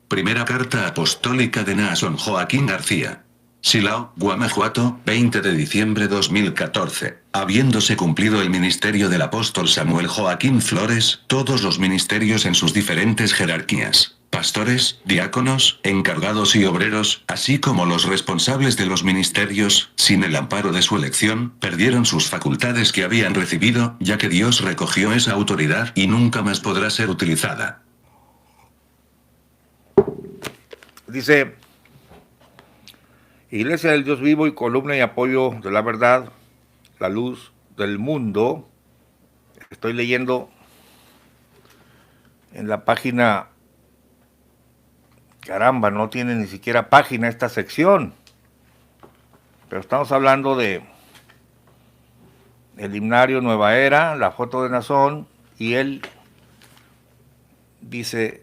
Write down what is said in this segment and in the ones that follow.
Primera carta apostólica de Naasón Joaquín García. Silao, Guanajuato, 20 de diciembre 2014. Habiéndose cumplido el ministerio del apóstol Samuel Joaquín Flores, todos los ministerios en sus diferentes jerarquías, pastores, diáconos, encargados y obreros, así como los responsables de los ministerios, sin el amparo de su elección, perdieron sus facultades que habían recibido, ya que Dios recogió esa autoridad y nunca más podrá ser utilizada. Dice: Iglesia del Dios vivo y columna y apoyo de la verdad, la luz del mundo. Estoy leyendo en la página, caramba, no tiene ni siquiera página esta sección, pero estamos hablando de el himnario Nueva Era, la foto de Naasón, y él dice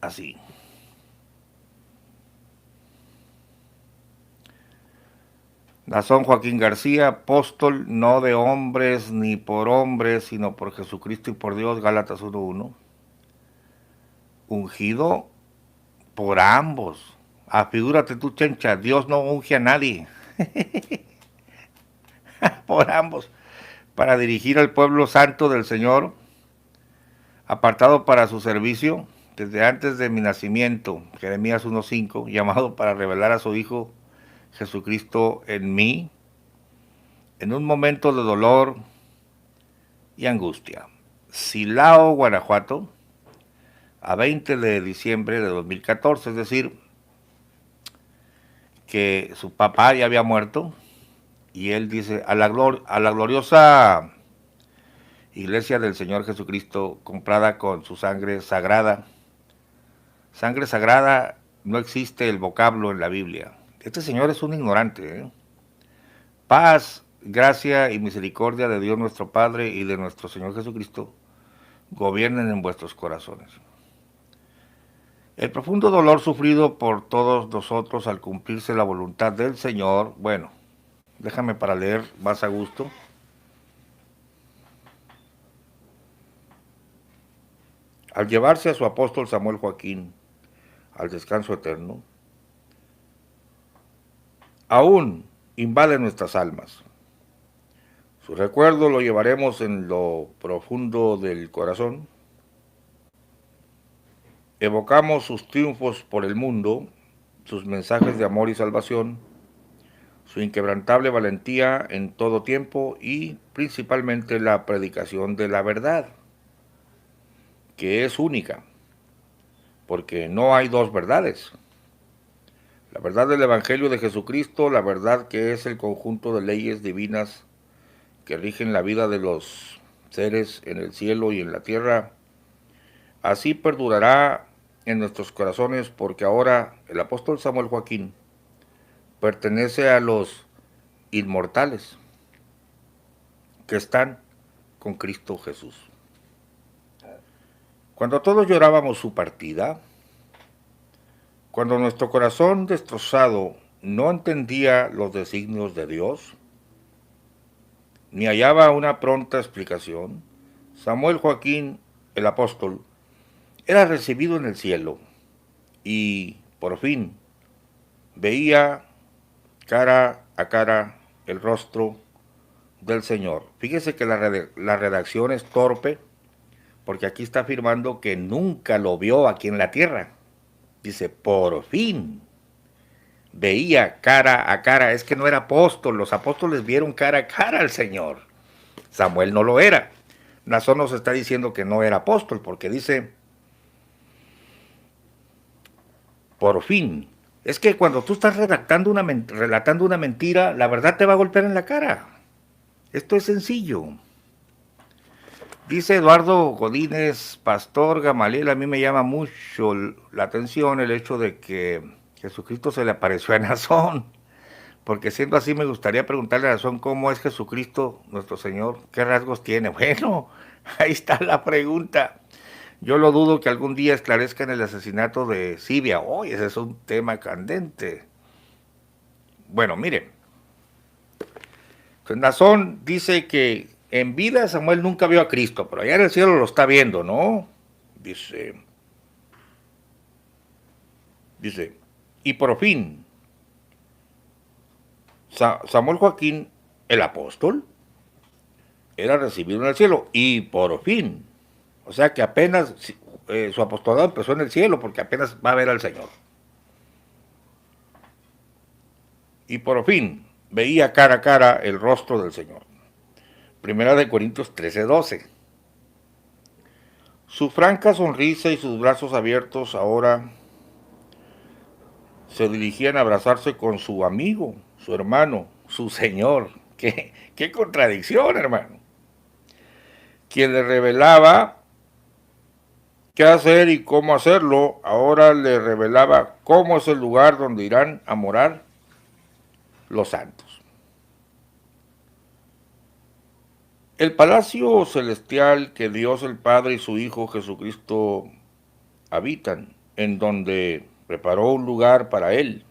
así: Naasón Joaquín García, apóstol, no de hombres ni por hombres, sino por Jesucristo y por Dios, Gálatas 1:1. Ungido por ambos. Afigúrate tú, chencha, Dios no unge a nadie. Por ambos. Para dirigir al pueblo santo del Señor, apartado para su servicio, desde antes de mi nacimiento, Jeremías 1:5, llamado para revelar a su Hijo Jesucristo en mí, en un momento de dolor y angustia. Silao, Guanajuato, a 20 de diciembre de 2014, es decir, que su papá ya había muerto, y él dice: a la gloriosa Iglesia del Señor Jesucristo, comprada con su sangre sagrada. Sangre sagrada, no existe el vocablo en la Biblia. Este señor es un ignorante, ¿eh? Paz, gracia y misericordia de Dios nuestro Padre y de nuestro Señor Jesucristo gobiernen en vuestros corazones. El profundo dolor sufrido por todos nosotros al cumplirse la voluntad del Señor, bueno, déjame para leer más a gusto. Al llevarse a su apóstol Samuel Joaquín al descanso eterno, aún invade nuestras almas. Su recuerdo lo llevaremos en lo profundo del corazón. Evocamos sus triunfos por el mundo, sus mensajes de amor y salvación, su inquebrantable valentía en todo tiempo y principalmente la predicación de la verdad, que es única, porque no hay dos verdades. La verdad del Evangelio de Jesucristo, la verdad que es el conjunto de leyes divinas que rigen la vida de los seres en el cielo y en la tierra, así perdurará en nuestros corazones, porque ahora el apóstol Samuel Joaquín pertenece a los inmortales que están con Cristo Jesús. Cuando todos llorábamos su partida, cuando nuestro corazón destrozado no entendía los designios de Dios, ni hallaba una pronta explicación, Samuel Joaquín, el apóstol, era recibido en el cielo y, por fin, veía cara a cara el rostro del Señor. Fíjese que la redacción es torpe, porque aquí está afirmando que nunca lo vio aquí en la tierra. Dice: por fin veía cara a cara. Es que no era apóstol, los apóstoles vieron cara a cara al Señor. Samuel no lo era. Naasón nos está diciendo que no era apóstol, porque dice: por fin. Es que cuando tú estás relatando una mentira, la verdad te va a golpear en la cara. Esto es sencillo. Dice Eduardo Godínez, pastor Gamaliel, a mí me llama mucho la atención el hecho de que Jesucristo se le apareció a Naasón, porque siendo así me gustaría preguntarle a Naasón cómo es Jesucristo nuestro Señor, qué rasgos tiene. Bueno, ahí está la pregunta. Yo lo dudo que algún día esclarezcan el asesinato de Sibia. Hoy ese es un tema candente. Bueno, miren, Naasón dice que en vida Samuel nunca vio a Cristo, pero allá en el cielo lo está viendo, ¿no? Dice: Dice, y por fin, Samuel Joaquín, el apóstol, era recibido en el cielo, y por fin, o sea que apenas su apostolado empezó en el cielo, porque apenas va a ver al Señor. Y por fin veía cara a cara el rostro del Señor. Primera de Corintios 13:12. Su franca sonrisa y sus brazos abiertos ahora se dirigían a abrazarse con su amigo, su hermano, su Señor. ¡Qué contradicción, hermano! Quien le revelaba qué hacer y cómo hacerlo, ahora le revelaba cómo es el lugar donde irán a morar los santos. El palacio celestial que Dios el Padre y su Hijo Jesucristo habitan, en donde preparó un lugar para Él,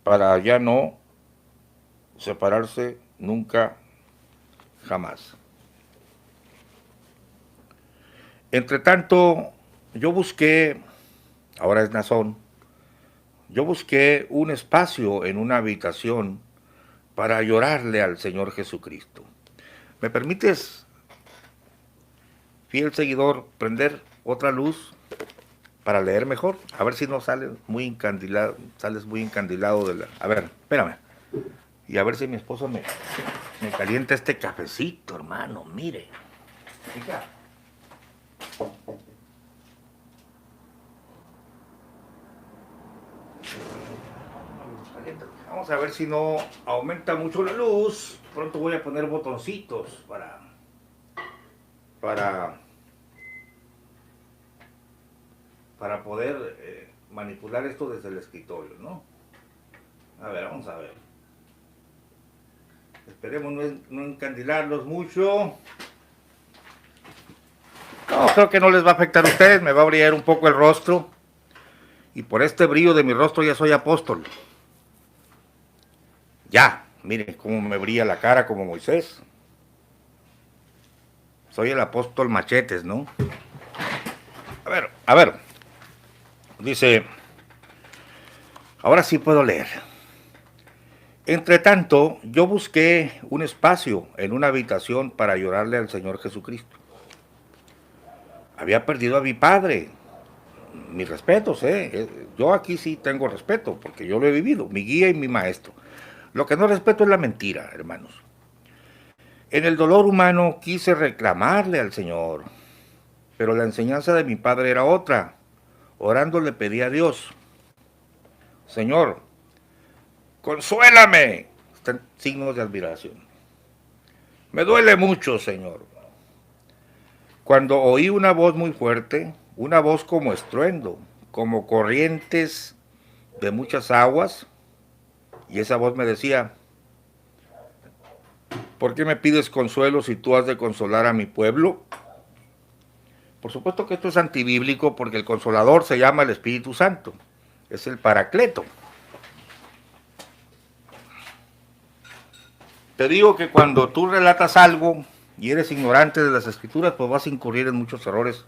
para ya no separarse nunca, jamás. Entre tanto, yo busqué, ahora es Nazón, yo busqué un espacio en una habitación para llorarle al Señor Jesucristo. ¿Me permites, fiel seguidor, prender otra luz para leer mejor? A ver si no sales muy encandilado de la... A ver, espérame. Y a ver si mi esposa me calienta este cafecito, hermano, mire. Fíjate. Vamos a ver si no aumenta mucho la luz. Pronto voy a poner botoncitos para poder manipular esto desde el escritorio, ¿no? A ver, vamos a ver. Esperemos no encandilarlos mucho. No, creo que no les va a afectar a ustedes, me va a brillar un poco el rostro. Y por este brillo de mi rostro ya soy apóstol. Ya, miren cómo me brilla la cara como Moisés. Soy el apóstol Machetes, ¿no? A ver. Dice, ahora sí puedo leer. Entre tanto, yo busqué un espacio en una habitación para llorarle al Señor Jesucristo. Había perdido a mi padre. Mis respetos, yo aquí sí tengo respeto, porque yo lo he vivido, mi guía y mi maestro. Lo que no respeto es la mentira, hermanos. En el dolor humano quise reclamarle al Señor, pero la enseñanza de mi padre era otra. Orando le pedí a Dios, Señor, consuélame. Están signos de admiración. Me duele mucho, Señor. Cuando oí una voz muy fuerte, una voz como estruendo, como corrientes de muchas aguas, y esa voz me decía, ¿por qué me pides consuelo si tú has de consolar a mi pueblo? Por supuesto que esto es antibíblico porque el consolador se llama el Espíritu Santo, es el Paracleto. Te digo que cuando tú relatas algo y eres ignorante de las Escrituras, pues vas a incurrir en muchos errores.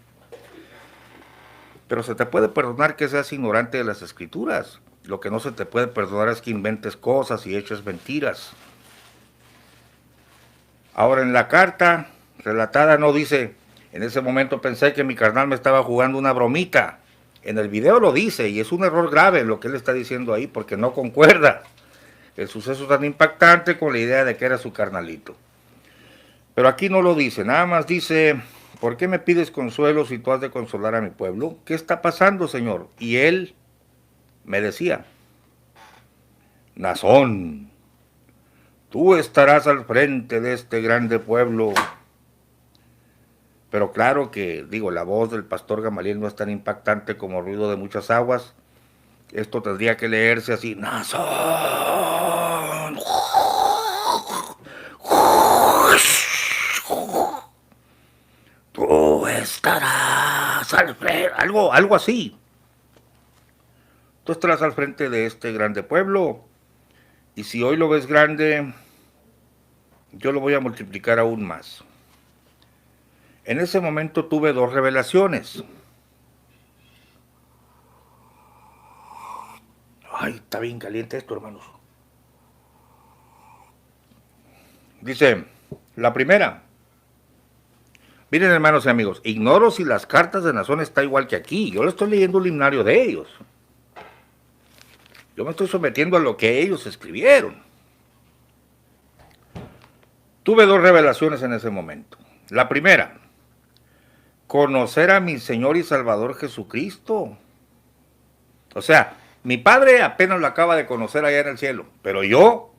Pero se te puede perdonar que seas ignorante de las Escrituras. Lo que no se te puede perdonar es que inventes cosas y eches mentiras. Ahora, en la carta relatada no dice, en ese momento pensé que mi carnal me estaba jugando una bromita. En el video lo dice, y es un error grave lo que él está diciendo ahí, porque no concuerda el suceso tan impactante con la idea de que era su carnalito. Pero aquí no lo dice, nada más dice, ¿por qué me pides consuelo si tú has de consolar a mi pueblo? ¿Qué está pasando, Señor? Y él me decía, Nazón, tú estarás al frente de este grande pueblo. Pero claro que, la voz del pastor Gamaliel no es tan impactante como el ruido de muchas aguas. Esto tendría que leerse así, Nazón. Tú estarás al frente, algo así. Tú estarás al frente de este grande pueblo. Y si hoy lo ves grande, yo lo voy a multiplicar aún más. En ese momento tuve dos revelaciones. Ay, está bien caliente esto, hermanos. Dice, la primera. Miren, hermanos y amigos, ignoro si las cartas de Nazón está igual que aquí. Yo le estoy leyendo el himnario de ellos. Yo me estoy sometiendo a lo que ellos escribieron. Tuve dos revelaciones en ese momento. La primera, conocer a mi Señor y Salvador Jesucristo. O sea, mi padre apenas lo acaba de conocer allá en el cielo, pero yo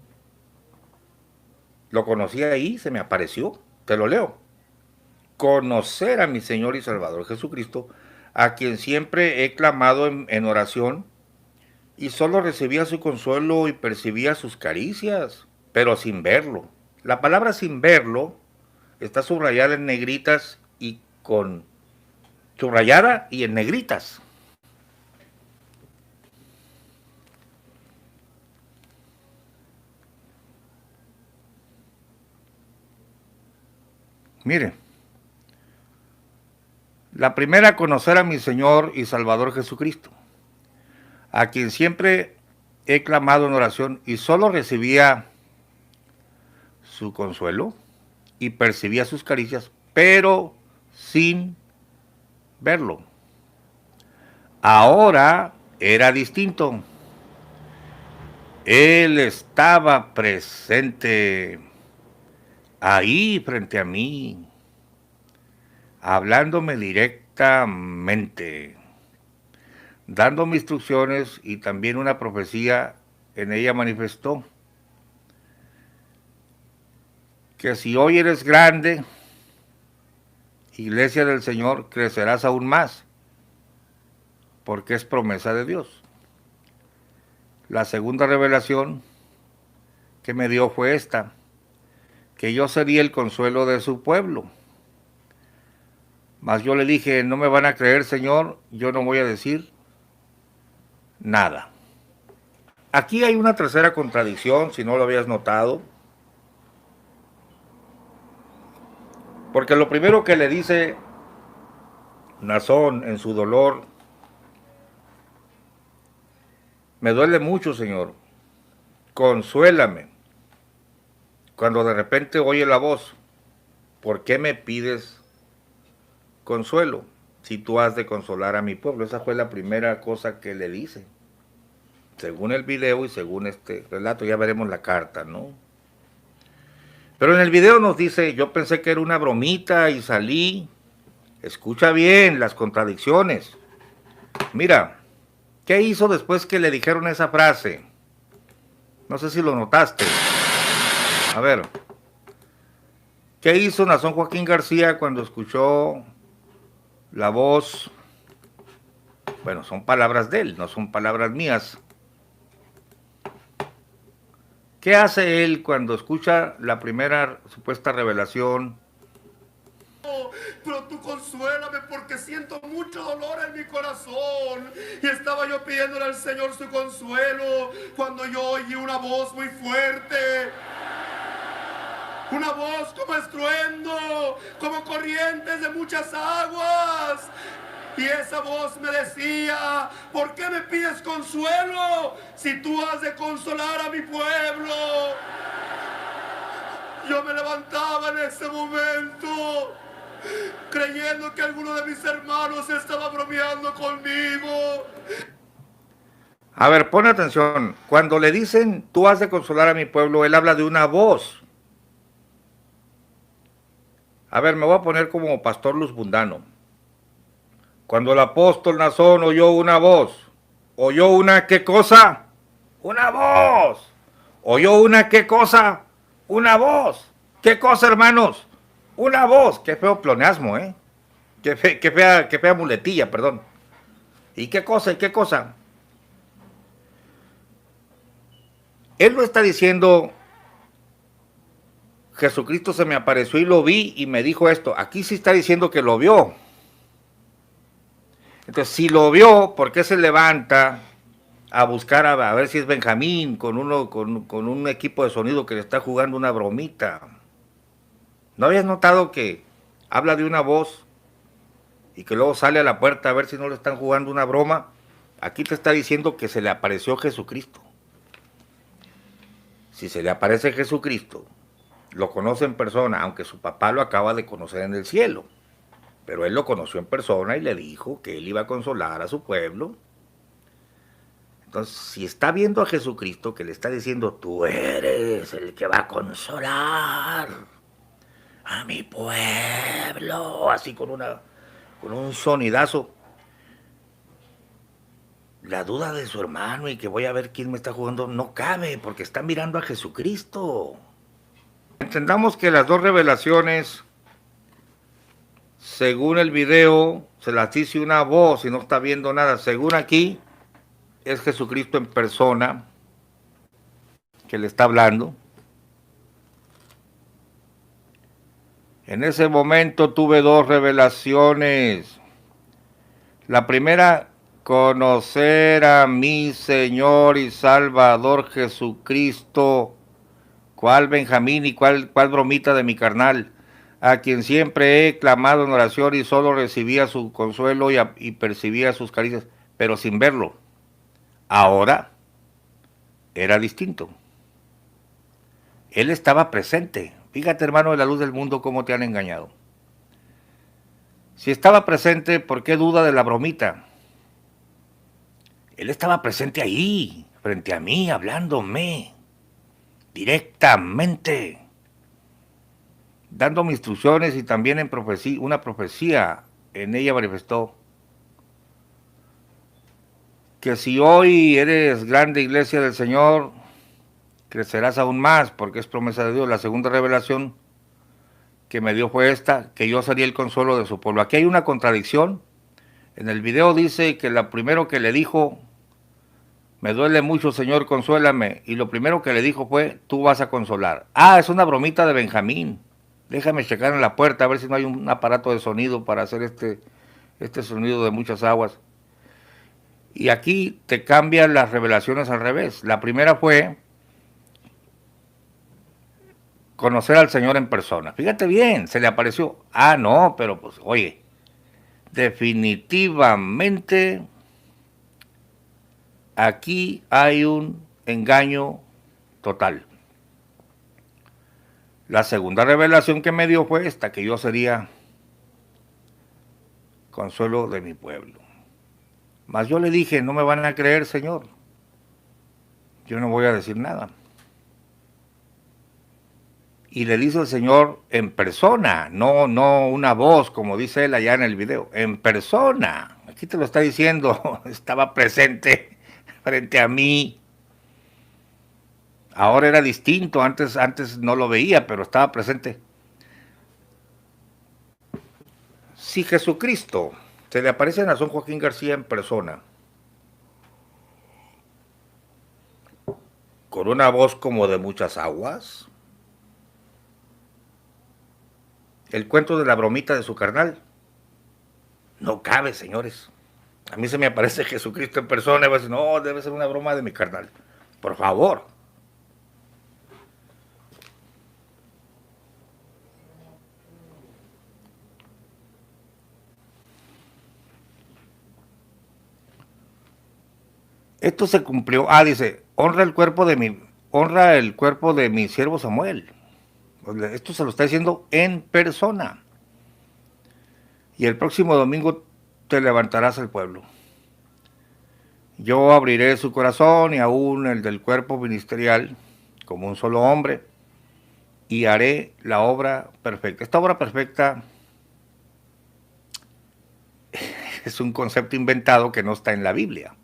lo conocí ahí, se me apareció. Te lo leo. Conocer a mi Señor y Salvador Jesucristo, a quien siempre he clamado en oración, y solo recibía su consuelo y percibía sus caricias, pero sin verlo. La palabra sin verlo está subrayada en negritas y con subrayada y en negritas. Mire, la primera, conocer a mi Señor y Salvador Jesucristo, a quien siempre he clamado en oración y solo recibía su consuelo y percibía sus caricias, pero sin verlo. Ahora era distinto. Él estaba presente ahí frente a mí, hablándome directamente, dándome instrucciones, y también una profecía en ella manifestó que si hoy eres grande, iglesia del Señor, crecerás aún más, porque es promesa de Dios. La segunda revelación que me dio fue esta, que yo sería el consuelo de su pueblo. Mas yo le dije, no me van a creer, Señor, yo no voy a decir nada. Aquí hay una tercera contradicción, si no lo habías notado. Porque lo primero que le dice Nazón en su dolor, me duele mucho, Señor, consuélame. Cuando de repente oye la voz, ¿por qué me pides consuelo si tú has de consolar a mi pueblo? Esa fue la primera cosa que le dice. Según el video y según este relato, ya veremos la carta, ¿no? Pero en el video nos dice, yo pensé que era una bromita y salí. Escucha bien las contradicciones. Mira, ¿qué hizo después que le dijeron esa frase? No sé si lo notaste. A ver, ¿qué hizo Nazón Joaquín García cuando escuchó la voz? Bueno, son palabras de él, no son palabras mías. ¿Qué hace él cuando escucha la primera supuesta revelación? Pero tú consuélame porque siento mucho dolor en mi corazón. Y estaba yo pidiéndole al Señor su consuelo cuando yo oí una voz muy fuerte. Una voz como estruendo, como corrientes de muchas aguas. Y esa voz me decía, ¿por qué me pides consuelo si tú has de consolar a mi pueblo? Yo me levantaba en ese momento, creyendo que alguno de mis hermanos estaba bromeando conmigo. A ver, pon atención. Cuando le dicen, tú has de consolar a mi pueblo, él habla de una voz. A ver, me voy a poner como pastor luzbundano. Cuando el apóstol Nazón oyó una voz, ¿oyó una qué cosa? ¡Una voz! ¿Oyó una qué cosa? ¡Una voz! ¿Qué cosa, hermanos? Una voz. Qué feo pleonasmo, ¿eh? Qué fea muletilla, perdón. ¿Y qué cosa? ¿Y qué cosa? Él no está diciendo, Jesucristo se me apareció y lo vi y me dijo esto. Aquí sí está diciendo que lo vio. Entonces, si lo vio, ¿por qué se levanta a buscar a ver si es Benjamín con un equipo de sonido que le está jugando una bromita? ¿No habías notado que habla de una voz y que luego sale a la puerta a ver si no le están jugando una broma? Aquí te está diciendo que se le apareció Jesucristo. Si se le aparece Jesucristo, lo conoce en persona, aunque su papá lo acaba de conocer en el cielo. Pero él lo conoció en persona y le dijo que él iba a consolar a su pueblo. Entonces, si está viendo a Jesucristo que le está diciendo, tú eres el que va a consolar a mi pueblo, así con un sonidazo, la duda de su hermano y que voy a ver quién me está jugando no cabe, porque está mirando a Jesucristo. Entendamos que las dos revelaciones, según el video, se las dice una voz y no está viendo nada. Según aquí, es Jesucristo en persona que le está hablando. En ese momento tuve dos revelaciones. La primera, conocer a mi Señor y Salvador Jesucristo. ¿Cuál Benjamín y cuál bromita de mi carnal? A quien siempre he clamado en oración y solo recibía su consuelo y percibía sus caricias, pero sin verlo. Ahora era distinto. Él estaba presente. Fíjate, hermano de la luz del mundo, cómo te han engañado. Si estaba presente, ¿por qué duda de la bromita? Él estaba presente ahí, frente a mí, hablándome directamente, dándome instrucciones y también en profecía, una profecía en ella manifestó que si hoy eres grande iglesia del Señor, crecerás aún más, porque es promesa de Dios. La segunda revelación que me dio fue esta, que yo sería el consuelo de su pueblo. Aquí hay una contradicción. En el video dice que lo primero que le dijo, me duele mucho, Señor, consuélame. Y lo primero que le dijo fue, tú vas a consolar. Ah, es una bromita de Benjamín. Déjame checar en la puerta a ver si no hay un aparato de sonido para hacer este sonido de muchas aguas. Y aquí te cambian las revelaciones al revés. La primera fue conocer al Señor en persona. Fíjate bien, se le apareció. Ah, no, pero pues, oye, definitivamente aquí hay un engaño total. La segunda revelación que me dio fue esta, que yo sería consuelo de mi pueblo. Mas yo le dije, no me van a creer, Señor. Yo no voy a decir nada. Y le dice el Señor en persona, no una voz, como dice él allá en el video, en persona. Aquí te lo está diciendo, estaba presente frente a mí. Ahora era distinto, antes no lo veía, pero estaba presente. Si Jesucristo se le aparece a Nazón Joaquín García en persona, con una voz como de muchas aguas, el cuento de la bromita de su carnal no cabe, señores. A mí se me aparece Jesucristo en persona y va a decir, no, debe ser una broma de mi carnal. Por favor. Esto se cumplió. Ah, dice, honra el cuerpo de mi siervo Samuel. Esto se lo está diciendo en persona. Y el próximo domingo te levantarás al pueblo. Yo abriré su corazón y aún el del cuerpo ministerial como un solo hombre y haré la obra perfecta. Esta obra perfecta es un concepto inventado que no está en la Biblia.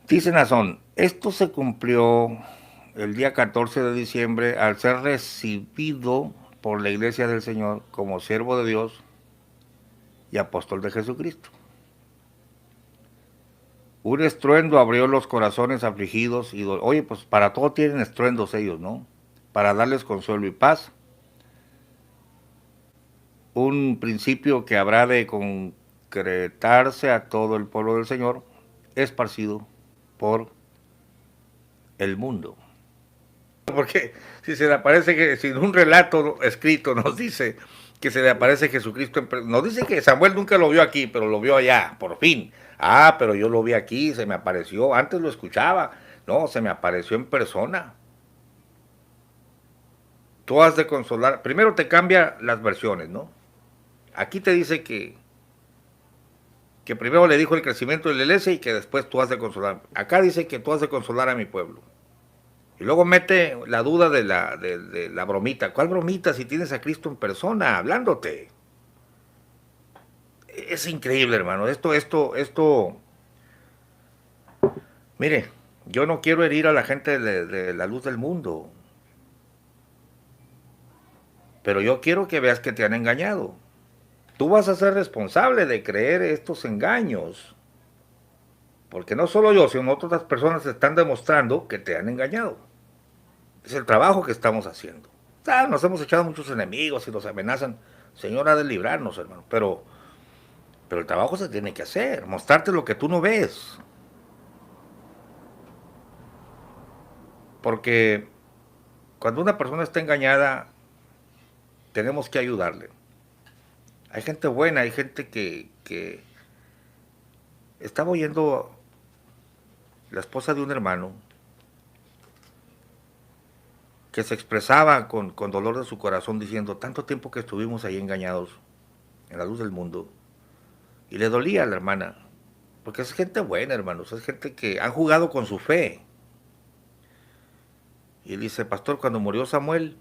Dice Nazón, esto se cumplió el día 14 de diciembre al ser recibido por la Iglesia del Señor como siervo de Dios y apóstol de Jesucristo. Un estruendo abrió los corazones afligidos y oye, pues para todo tienen estruendos ellos, ¿no? Para darles consuelo y paz. Un principio que habrá de concretarse a todo el pueblo del Señor, esparcido por el mundo. Porque si se le aparece que sin un relato escrito nos dice que se le aparece Jesucristo nos dice que Samuel nunca lo vio aquí, pero lo vio allá, por fin. Ah, pero yo lo vi aquí, se me apareció, antes lo escuchaba, no, se me apareció en persona. Tú has de consolar, primero te cambia las versiones, ¿no? Aquí te dice que primero le dijo el crecimiento de la iglesia y que después tú has de consolar. Acá dice que tú has de consolar a mi pueblo. Y luego mete la duda de la bromita. ¿Cuál bromita si tienes a Cristo en persona hablándote? Es increíble, hermano. Mire, yo no quiero herir a la gente de la luz del mundo. Pero yo quiero que veas que te han engañado. Tú vas a ser responsable de creer estos engaños. Porque no solo yo, sino otras personas están demostrando que te han engañado. Es el trabajo que estamos haciendo. Nos hemos echado muchos enemigos y nos amenazan. Señor ha de librarnos, hermano. Pero el trabajo se tiene que hacer. Mostrarte lo que tú no ves. Porque cuando una persona está engañada, tenemos que ayudarle. Hay gente buena, hay gente que estaba oyendo la esposa de un hermano que se expresaba con dolor de su corazón diciendo, tanto tiempo que estuvimos ahí engañados en la luz del mundo, y le dolía a la hermana, porque es gente buena, hermanos, es gente que han jugado con su fe. Y dice, pastor, cuando murió Samuel,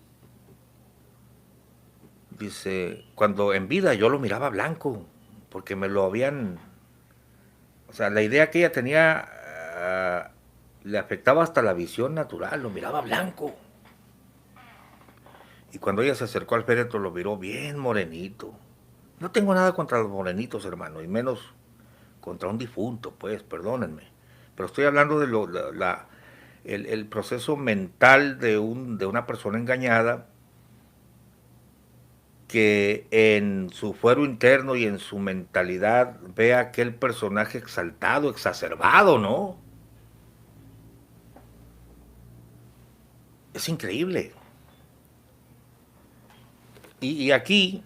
dice, cuando en vida yo lo miraba blanco, porque me lo habían, o sea, la idea que ella tenía le afectaba hasta la visión natural, lo miraba blanco. Y cuando ella se acercó al féretro lo miró bien morenito. No tengo nada contra los morenitos, hermano, y menos contra un difunto, pues, perdónenme. Pero estoy hablando de el proceso mental de una persona engañada que en su fuero interno y en su mentalidad ve a aquel personaje exaltado, exacerbado, ¿no? Es increíble. Y aquí,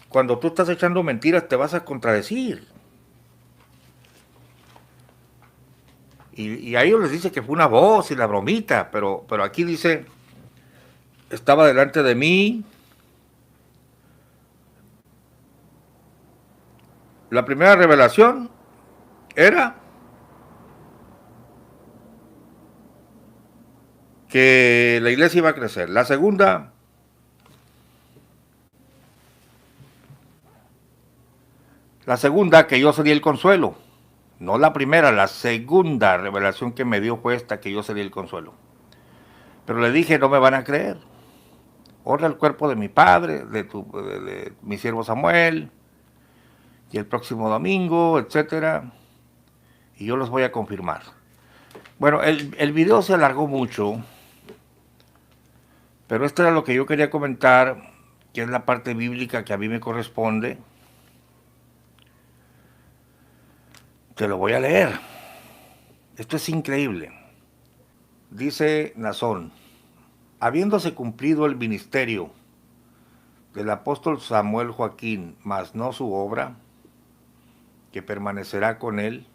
cuando tú estás echando mentiras, te vas a contradecir. Y a ellos les dice que fue una voz y la bromita, pero aquí dice, estaba delante de mí. La primera revelación era que la iglesia iba a crecer. La segunda, que yo sería el consuelo. No la primera, la segunda revelación que me dio fue esta, que yo sería el consuelo. Pero le dije, no me van a creer. Honra el cuerpo de mi padre, de mi siervo Samuel, y el próximo domingo, etcétera, y yo los voy a confirmar. Bueno, el video se alargó mucho, pero esto era lo que yo quería comentar, que es la parte bíblica que a mí me corresponde. Te lo voy a leer. Esto es increíble. Dice Nazón, habiéndose cumplido el ministerio del apóstol Samuel Joaquín, mas no su obra, que permanecerá con él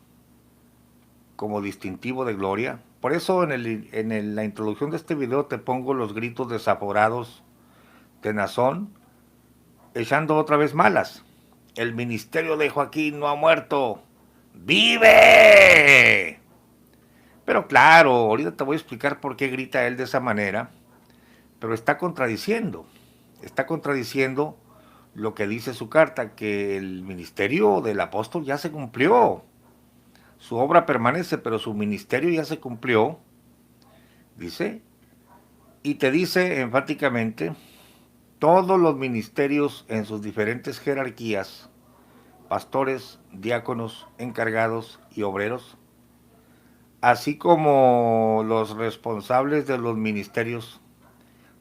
como distintivo de gloria. Por eso en la introducción de este video te pongo los gritos desaforados de Nazón, echando otra vez malas. El ministerio de Joaquín no ha muerto, ¡vive! Pero claro, ahorita te voy a explicar por qué grita él de esa manera, pero está contradiciendo lo que dice su carta, que el ministerio del apóstol ya se cumplió. Su obra permanece, pero su ministerio ya se cumplió, dice, y te dice enfáticamente, todos los ministerios en sus diferentes jerarquías, pastores, diáconos, encargados y obreros, así como los responsables de los ministerios,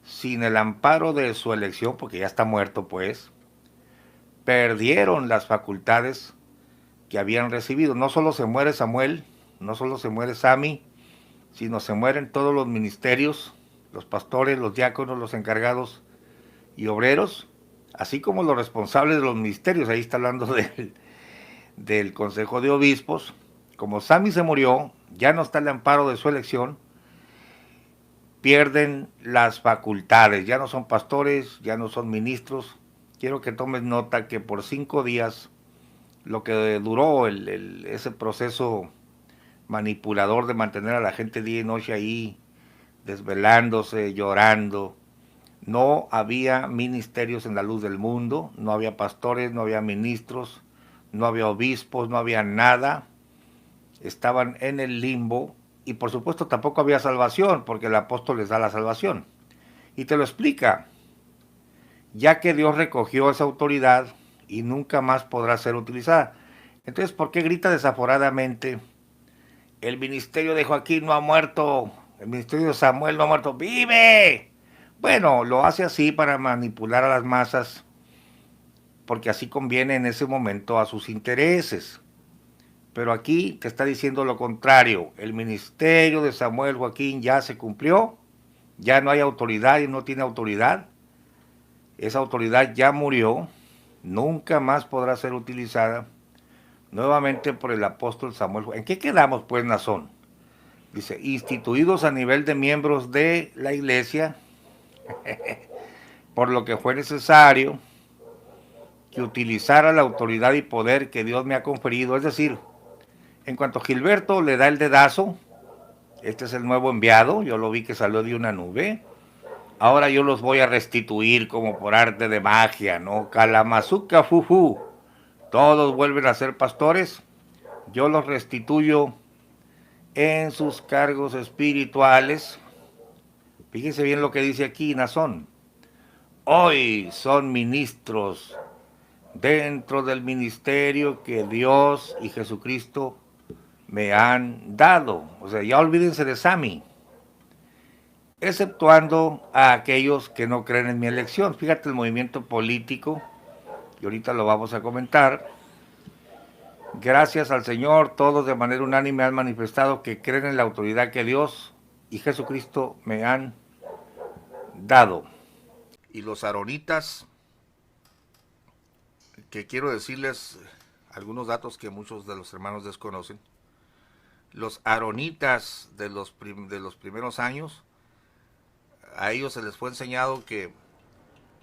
sin el amparo de su elección, porque ya está muerto pues, perdieron las facultades que habían recibido. No solo se muere Samuel, no solo se muere Sami, sino se mueren todos los ministerios los pastores, los diáconos, los encargados y obreros, así como los responsables de los ministerios. Ahí está hablando del Consejo de Obispos. Como Sammy se murió, ya no está el amparo de su elección, pierden las facultades, ya no son pastores, ya no son ministros. Quiero que tomes nota que por 5 días, lo que duró ese proceso manipulador de mantener a la gente día y noche ahí, desvelándose, llorando, no había ministerios en la luz del mundo, no había pastores, no había ministros, no había obispos, no había nada, estaban en el limbo y por supuesto tampoco había salvación porque el apóstol les da la salvación. Y te lo explica, ya que Dios recogió esa autoridad y nunca más podrá ser utilizada. Entonces, ¿por qué grita desaforadamente? El ministerio de Joaquín no ha muerto, el ministerio de Samuel no ha muerto, ¡vive! Bueno, lo hace así para manipular a las masas, porque así conviene en ese momento a sus intereses. Pero aquí te está diciendo lo contrario, el ministerio de Samuel Joaquín ya se cumplió, ya no hay autoridad y no tiene autoridad, esa autoridad ya murió, nunca más podrá ser utilizada nuevamente por el apóstol Samuel. ¿En qué quedamos pues, Nazón? Dice, instituidos a nivel de miembros de la iglesia, por lo que fue necesario que utilizara la autoridad y poder que Dios me ha conferido. Es decir, en cuanto Gilberto le da el dedazo, este es el nuevo enviado, yo lo vi que salió de una nube, ahora yo los voy a restituir como por arte de magia, ¿no? Calamazuca fufu, todos vuelven a ser pastores, yo los restituyo en sus cargos espirituales. Fíjense bien lo que dice aquí Nazón. Hoy son ministros dentro del ministerio que Dios y Jesucristo me han dado. O sea, ya olvídense de Sammy, exceptuando a aquellos que no creen en mi elección. Fíjate el movimiento político, y ahorita lo vamos a comentar. Gracias al Señor, todos de manera unánime han manifestado que creen en la autoridad que Dios y Jesucristo me han dado. Y los aaronitas, que quiero decirles algunos datos que muchos de los hermanos desconocen. Los aaronitas de los primeros años, a ellos se les fue enseñado que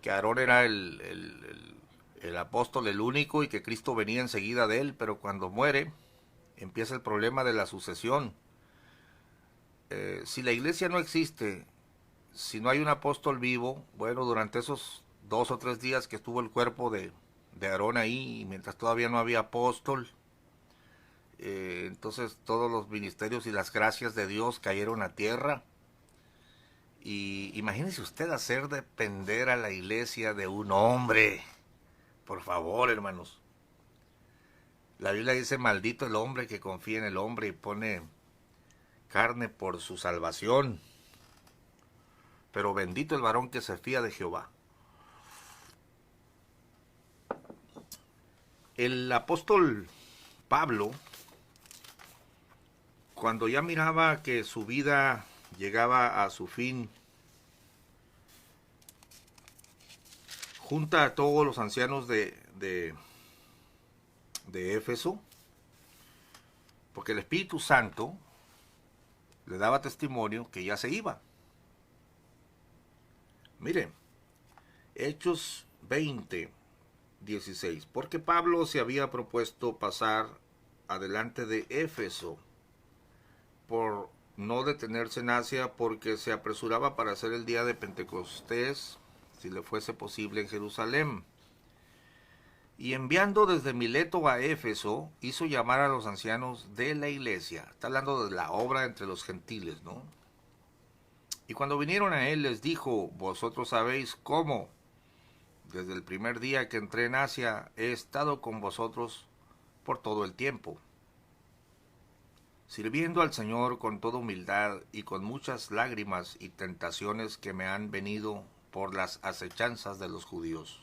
Aarón era el apóstol, el único, y que Cristo venía enseguida de él, pero cuando muere empieza el problema de la sucesión. Si la iglesia no existe, si no hay un apóstol vivo, bueno, durante esos 2 o 3 días que estuvo el cuerpo de Aarón ahí, mientras todavía no había apóstol, entonces todos los ministerios y las gracias de Dios cayeron a tierra. Y imagínese usted hacer depender a la iglesia de un hombre. Por favor, hermanos. La Biblia dice, maldito el hombre que confía en el hombre y pone carne por su salvación. Pero bendito el varón que se fía de Jehová. El apóstol Pablo, cuando ya miraba que su vida llegaba a su fin, junta a todos los ancianos de Éfeso, porque el Espíritu Santo le daba testimonio que ya se iba. Miren, Hechos 20:16, porque Pablo se había propuesto pasar adelante de Éfeso por no detenerse en Asia, porque se apresuraba para hacer el día de Pentecostés, si le fuese posible, en Jerusalén. Y enviando desde Mileto a Éfeso, hizo llamar a los ancianos de la iglesia. Está hablando de la obra entre los gentiles, ¿no? Y cuando vinieron a él, les dijo, vosotros sabéis cómo, desde el primer día que entré en Asia, he estado con vosotros por todo el tiempo, sirviendo al Señor con toda humildad y con muchas lágrimas y tentaciones que me han venido por las acechanzas de los judíos.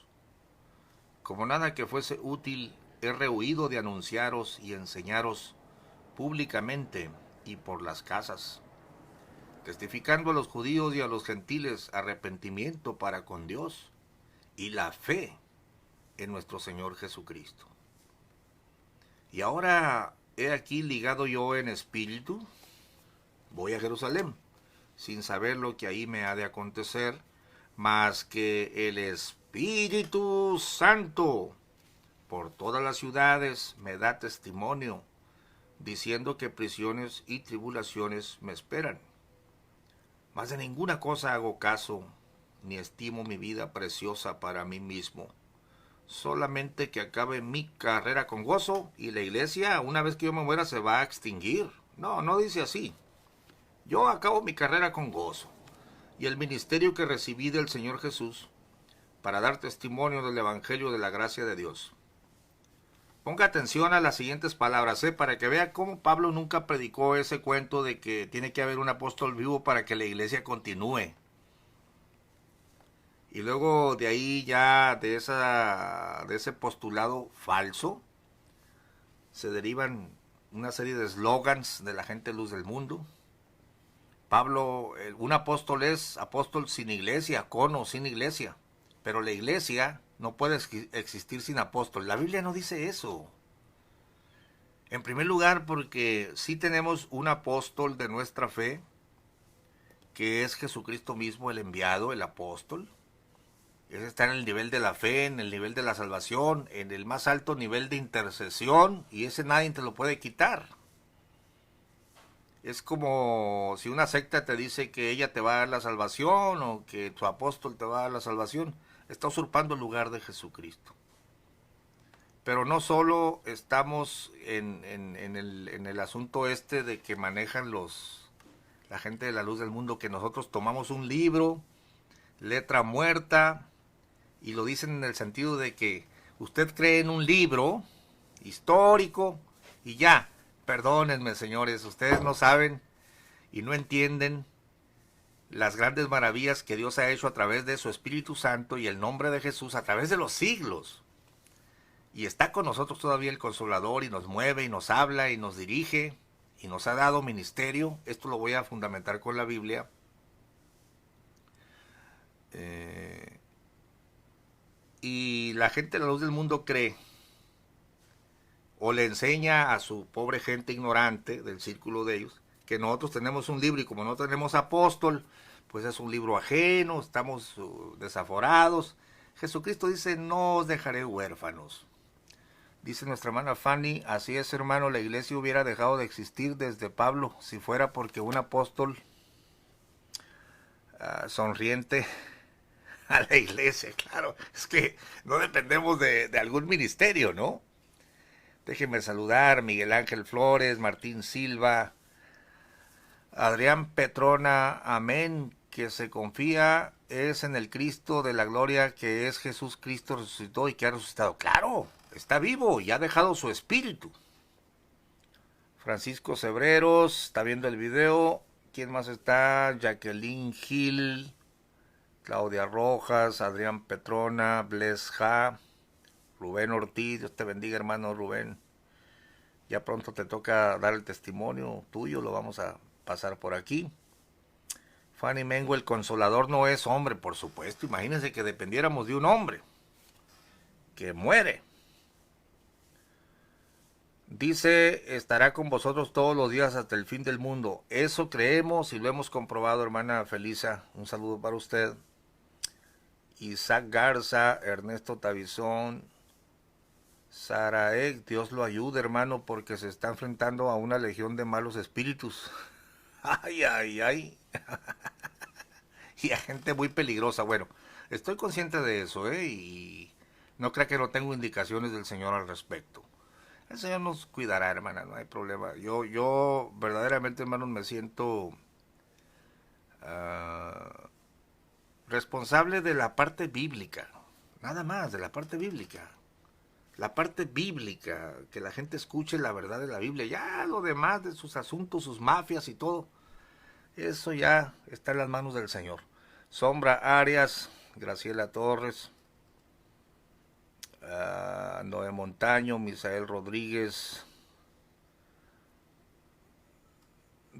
Como nada que fuese útil, he rehuido de anunciaros y enseñaros públicamente y por las casas, testificando a los judíos y a los gentiles arrepentimiento para con Dios y la fe en nuestro Señor Jesucristo. Y ahora he aquí ligado yo en espíritu, voy a Jerusalén, sin saber lo que ahí me ha de acontecer, mas que el Espíritu Santo por todas las ciudades me da testimonio, diciendo que prisiones y tribulaciones me esperan. Mas de ninguna cosa hago caso, ni estimo mi vida preciosa para mí mismo, solamente que acabe mi carrera con gozo, y la iglesia, una vez que yo me muera, se va a extinguir. No, no dice así. Yo acabo mi carrera con gozo, y el ministerio que recibí del Señor Jesús, para dar testimonio del Evangelio de la gracia de Dios. Ponga atención a las siguientes palabras, para que vea cómo Pablo nunca predicó ese cuento de que tiene que haber un apóstol vivo para que la iglesia continúe. Y luego de ahí ya de ese postulado falso se derivan una serie de eslogans de la gente luz del mundo. Pablo, un apóstol es apóstol sin iglesia, con o sin iglesia, pero la iglesia no puede existir sin apóstol. La Biblia no dice eso. En primer lugar, porque sí tenemos un apóstol de nuestra fe, que es Jesucristo mismo, el enviado, el apóstol. Ese está en el nivel de la fe, en el nivel de la salvación, en el más alto nivel de intercesión, y ese nadie te lo puede quitar. Es como si una secta te dice que ella te va a dar la salvación, o que tu apóstol te va a dar la salvación. Está usurpando el lugar de Jesucristo. Pero no solo estamos en el asunto de que manejan la gente de la luz del mundo, que nosotros tomamos un libro, letra muerta, y lo dicen en el sentido de que usted cree en un libro histórico y ya. Perdónenme, señores, ustedes no saben y no entienden las grandes maravillas que Dios ha hecho a través de su Espíritu Santo y el nombre de Jesús a través de los siglos. Y está con nosotros todavía el Consolador, y nos mueve y nos habla y nos dirige y nos ha dado ministerio. Esto lo voy a fundamentar con la Biblia. Y la gente de la luz del mundo cree o le enseña a su pobre gente ignorante del círculo de ellos que nosotros tenemos un libro, y como no tenemos apóstol, pues es un libro ajeno, estamos desaforados. Jesucristo dice: no os dejaré huérfanos. Dice nuestra hermana Fanny: así es, hermano, la iglesia hubiera dejado de existir desde Pablo si fuera porque un apóstol sonriente a la iglesia. Claro, es que no dependemos de algún ministerio, ¿no? Déjenme saludar: Miguel Ángel Flores, Martín Silva, Adrián Petrona, amén, que se confía es en el Cristo de la gloria, que es Jesús Cristo resucitó y que ha resucitado. Claro, está vivo y ha dejado su espíritu. Francisco Cebreros está viendo el video. ¿Quién más está? Jacqueline Gil, Claudia Rojas, Adrián Petrona, Bless Ja, Rubén Ortiz. Dios te bendiga, hermano Rubén. Ya pronto te toca dar el testimonio tuyo, lo vamos a pasar por aquí. Fanny Mengo: el Consolador no es hombre. Por supuesto, imagínense que dependiéramos de un hombre que muere. Dice: estará con vosotros todos los días hasta el fin del mundo. Eso creemos y lo hemos comprobado, hermana Felisa. Un saludo para usted. Isaac Garza, Ernesto Tavizón, Sara Egg: Dios lo ayude, hermano, porque se está enfrentando a una legión de malos espíritus. Ay, ay, ay. Y a gente muy peligrosa. Bueno, estoy consciente de eso, y no crea que no tengo indicaciones del Señor al respecto. El Señor nos cuidará, hermana, no hay problema. Yo verdaderamente, hermanos, me siento responsable de la parte bíblica. Nada más, de la parte bíblica. La parte bíblica, que la gente escuche la verdad de la Biblia. Ya lo demás de sus asuntos, sus mafias y todo, eso ya está en las manos del Señor. Sombra Arias, Graciela Torres, Noé Montaño, Misael Rodríguez,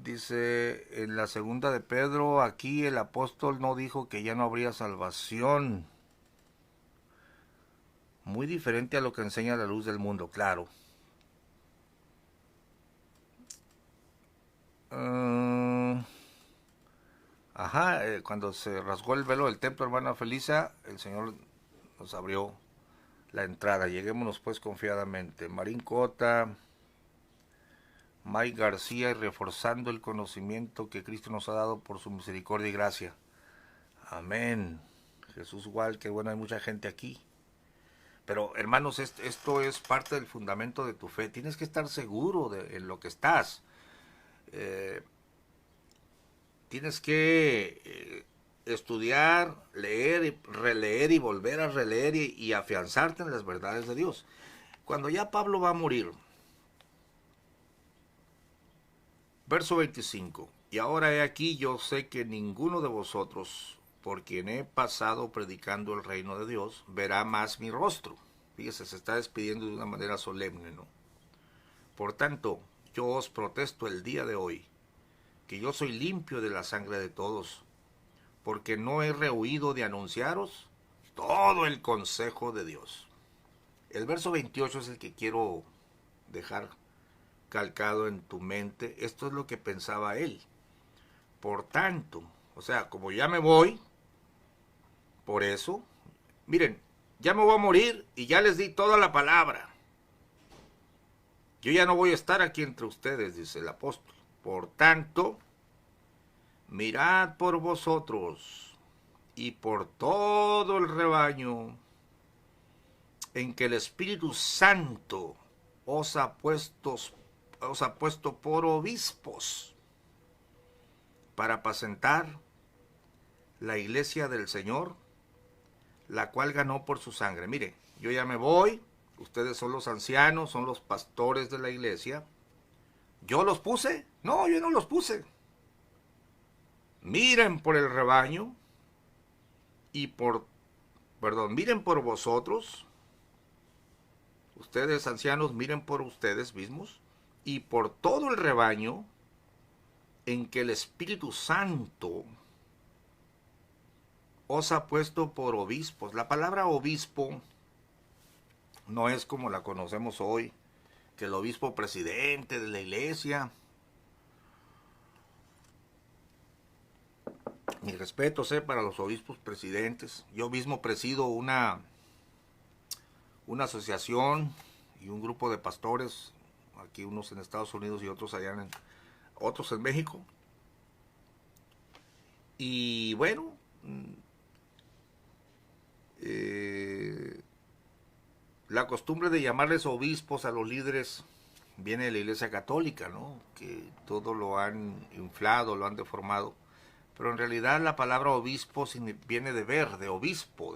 Dice en la segunda de Pedro, aquí el apóstol no dijo que ya no habría salvación. Muy diferente a lo que enseña la luz del mundo, claro. Cuando se rasgó el velo del templo, hermana Felisa, el Señor nos abrió la entrada. Lleguémonos pues confiadamente. Marín Cota, Mike García, y reforzando el conocimiento que Cristo nos ha dado por su misericordia y gracia. Amén. Jesús igual, que bueno, hay mucha gente aquí. Pero hermanos, esto es parte del fundamento de tu fe. Tienes que estar seguro en lo que estás. Tienes que estudiar, leer, releer y volver a releer y afianzarte en las verdades de Dios. Cuando ya Pablo va a morir, verso 25, y ahora he aquí, yo sé que ninguno de vosotros, por quien he pasado predicando el reino de Dios, verá más mi rostro. Fíjese, se está despidiendo de una manera solemne, ¿no? Por tanto, yo os protesto el día de hoy, que yo soy limpio de la sangre de todos, porque no he rehuido de anunciaros todo el consejo de Dios. El verso 28 es el que quiero dejar calcado en tu mente. Esto es lo que pensaba él. Por tanto, o sea, como ya me voy, por eso, miren, ya me voy a morir y ya les di toda la palabra. Yo ya no voy a estar aquí entre ustedes, dice el apóstol. Por tanto, mirad por vosotros y por todo el rebaño en que el Espíritu Santo os ha puesto por obispos para apacentar la iglesia del Señor, la cual ganó por su sangre. Mire, yo ya me voy, ustedes son los ancianos, son los pastores de la iglesia. ¿Yo los puse? No, yo no los puse. Miren por el rebaño miren por vosotros. Ustedes ancianos, miren por ustedes mismos y por todo el rebaño en que el Espíritu Santo os ha puesto por obispos. La palabra obispo no es como la conocemos hoy, que el obispo presidente de la iglesia. Mi respeto para los obispos presidentes. Yo mismo presido una asociación y un grupo de pastores, aquí unos en Estados Unidos y otros allá otros en México. Y bueno, la costumbre de llamarles obispos a los líderes viene de la Iglesia Católica, ¿no? Que todo lo han inflado, lo han deformado. Pero en realidad la palabra obispo viene de obispo.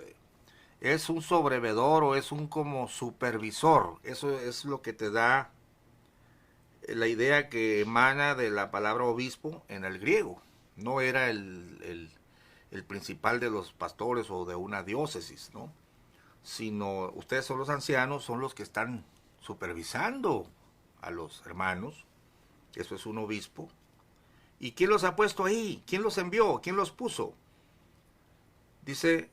Es un sobrevedor o es un como supervisor. Eso es lo que te da la idea que emana de la palabra obispo en el griego. No era el principal de los pastores o de una diócesis, ¿no? Sino ustedes son los ancianos, son los que están supervisando a los hermanos. Eso es un obispo. ¿Y quién los ha puesto ahí? ¿Quién los envió? ¿Quién los puso? Dice,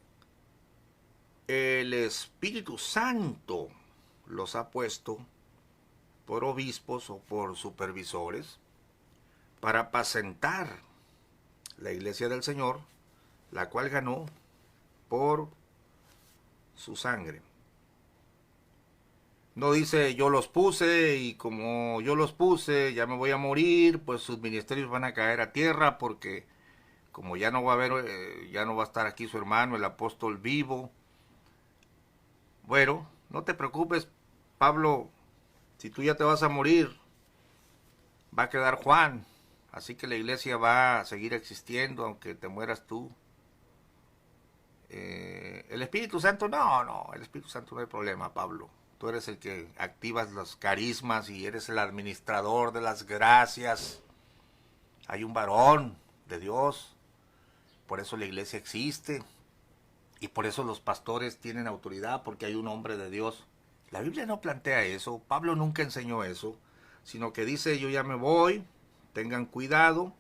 el Espíritu Santo los ha puesto por obispos o por supervisores para apacentar la iglesia del Señor, la cual ganó por su sangre. No dice yo los puse y como yo los puse ya me voy a morir, pues sus ministerios van a caer a tierra porque como ya no va a haber, ya no va a estar aquí su hermano, el apóstol vivo. Bueno, no te preocupes, Pablo, si tú ya te vas a morir, va a quedar Juan, así que la iglesia va a seguir existiendo aunque te mueras tú. El Espíritu Santo, no, el Espíritu Santo no hay problema, Pablo. Tú eres el que activas los carismas y eres el administrador de las gracias. Hay un varón de Dios, por eso la iglesia existe y por eso los pastores tienen autoridad, porque hay un hombre de Dios. La Biblia no plantea eso, Pablo nunca enseñó eso, sino que dice yo ya me voy, Tengan cuidado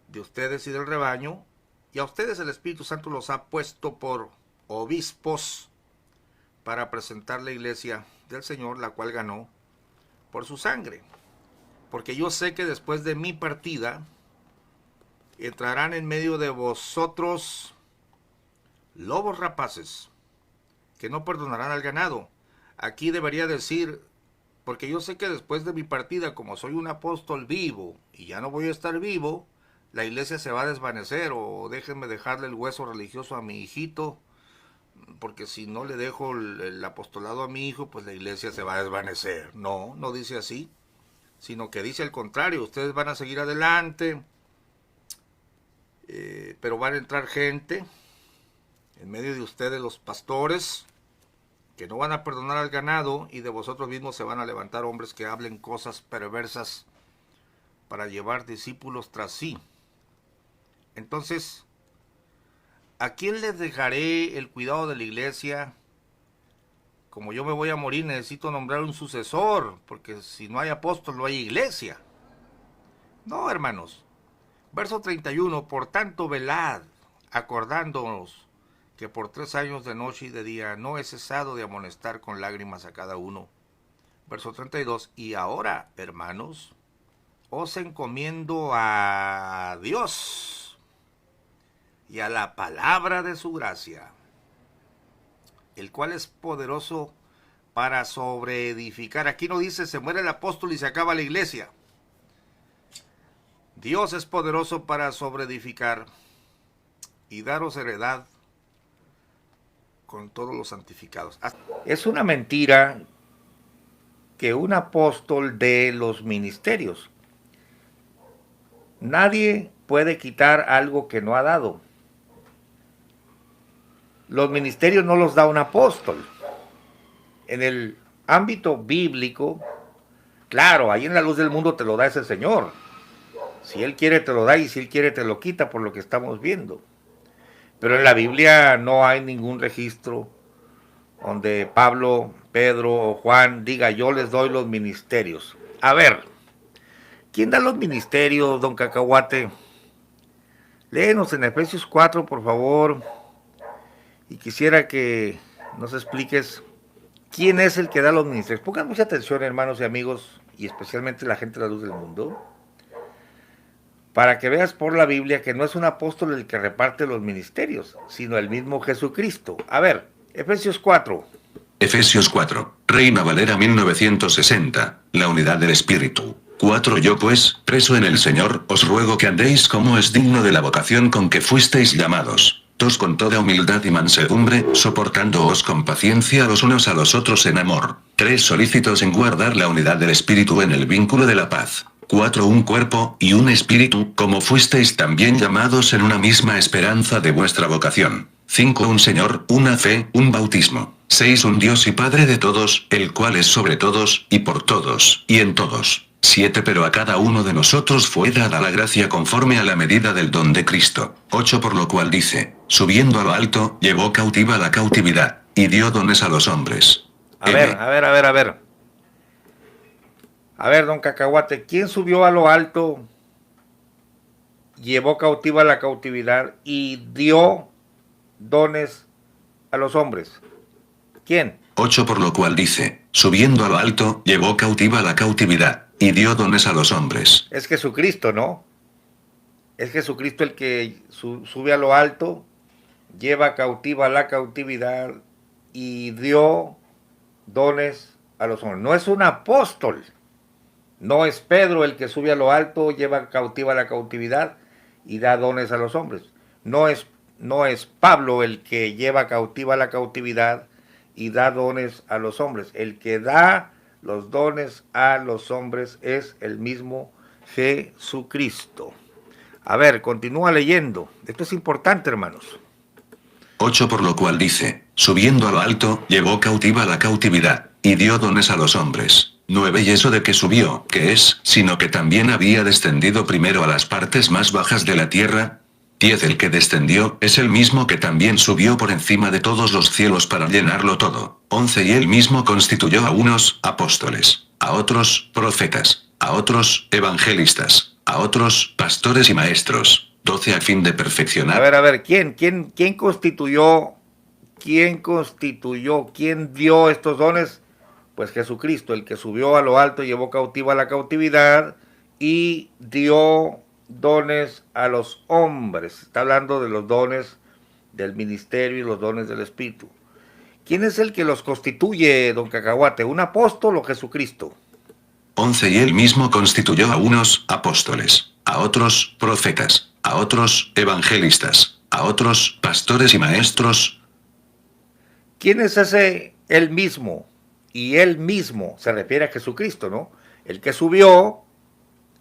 de ustedes y del rebaño, y a ustedes el Espíritu Santo los ha puesto por obispos para presentar la iglesia del Señor, la cual ganó por su sangre. Porque yo sé que después de mi partida entrarán en medio de vosotros lobos rapaces, que no perdonarán al ganado. Aquí debería decir, porque yo sé que después de mi partida, como soy un apóstol vivo y ya no voy a estar vivo, la iglesia se va a desvanecer, o déjenme dejarle el hueso religioso a mi hijito, porque si no le dejo el apostolado a mi hijo, pues la iglesia se va a desvanecer. No, no dice así, sino que dice al contrario, ustedes van a seguir adelante, pero van a entrar gente en medio de ustedes, los pastores, que no van a perdonar al ganado, y de vosotros mismos se van a levantar hombres que hablen cosas perversas para llevar discípulos tras sí. Entonces, ¿a quién les dejaré el cuidado de la iglesia? Como yo me voy a morir, necesito nombrar un sucesor, porque si no hay apóstol, no hay iglesia. No, hermanos. Verso 31, por tanto velad, acordándonos que por 3 años de noche y de día no he cesado de amonestar con lágrimas a cada uno. Verso 32, y ahora, hermanos, os encomiendo a Dios y a la palabra de su gracia, el cual es poderoso para sobreedificar. Aquí no dice se muere el apóstol y se acaba la iglesia. Dios es poderoso para sobreedificar y daros heredad con todos los santificados. Es una mentira que un apóstol dé los ministerios. Nadie puede quitar algo que no ha dado. Los ministerios no los da un apóstol. En el ámbito bíblico, claro, ahí en la luz del mundo te lo da ese Señor. Si Él quiere te lo da, y si Él quiere te lo quita, por lo que estamos viendo. Pero en la Biblia no hay ningún registro donde Pablo, Pedro o Juan diga yo les doy los ministerios. A ver, ¿quién da los ministerios, don Cacahuate? Léenos en Efesios 4, por favor. Y quisiera que nos expliques quién es el que da los ministerios. Pongan mucha atención, hermanos y amigos, y especialmente la gente de la luz del mundo, para que veas por la Biblia que no es un apóstol el que reparte los ministerios, sino el mismo Jesucristo. A ver, Efesios 4. Efesios 4, Reina Valera 1960, la unidad del Espíritu. 4 Yo pues, preso en el Señor, os ruego que andéis como es digno de la vocación con que fuisteis llamados. 2 Con toda humildad y mansedumbre, soportándoos con paciencia los unos a los otros en amor. 3 Solícitos en guardar la unidad del Espíritu en el vínculo de la paz. 4 Un cuerpo y un espíritu, como fuisteis también llamados en una misma esperanza de vuestra vocación. 5 Un Señor, una fe, un bautismo. 6 Un Dios y Padre de todos, el cual es sobre todos, y por todos, y en todos. 7 Pero a cada uno de nosotros fue dada la gracia conforme a la medida del don de Cristo. 8 Por lo cual dice, subiendo a lo alto, llevó cautiva la cautividad, y dio dones a los hombres. A ver. A ver, don Cacahuate, ¿quién subió a lo alto, llevó cautiva la cautividad y dio dones a los hombres? ¿Quién? 8 Por lo cual dice, subiendo a lo alto, llevó cautiva la cautividad, y dio dones a los hombres. Es Jesucristo, ¿no? Es Jesucristo el que sube a lo alto, lleva cautiva la cautividad y dio dones a los hombres. No es un apóstol. No es Pedro el que sube a lo alto, lleva cautiva la cautividad y da dones a los hombres. No es Pablo el que lleva cautiva la cautividad y da dones a los hombres. El que da los dones a los hombres es el mismo Jesucristo. A ver, continúa leyendo. Esto es importante, hermanos. 8 Por lo cual dice, subiendo a lo alto, llevó cautiva la cautividad, y dio dones a los hombres. 9 Y eso de que subió, ¿qué es? Sino que también había descendido primero a las partes más bajas de la tierra. 10 El que descendió, es el mismo que también subió por encima de todos los cielos para llenarlo todo. 11 Y él mismo constituyó a unos, apóstoles, a otros, profetas, a otros evangelistas, a otros pastores y maestros. 12 a fin de perfeccionar. A ver, ¿quién constituyó, quién dio estos dones? Pues Jesucristo, el que subió a lo alto, llevó cautivo a la cautividad y dio dones a los hombres. Está hablando de los dones del ministerio y los dones del Espíritu. ¿Quién es el que los constituye, don Cacahuate? ¿Un apóstol o Jesucristo? 11 y él mismo constituyó a unos apóstoles, a otros profetas, a otros evangelistas, a otros pastores y maestros. ¿Quién es ese él mismo? Y él mismo se refiere a Jesucristo, ¿no? El que subió,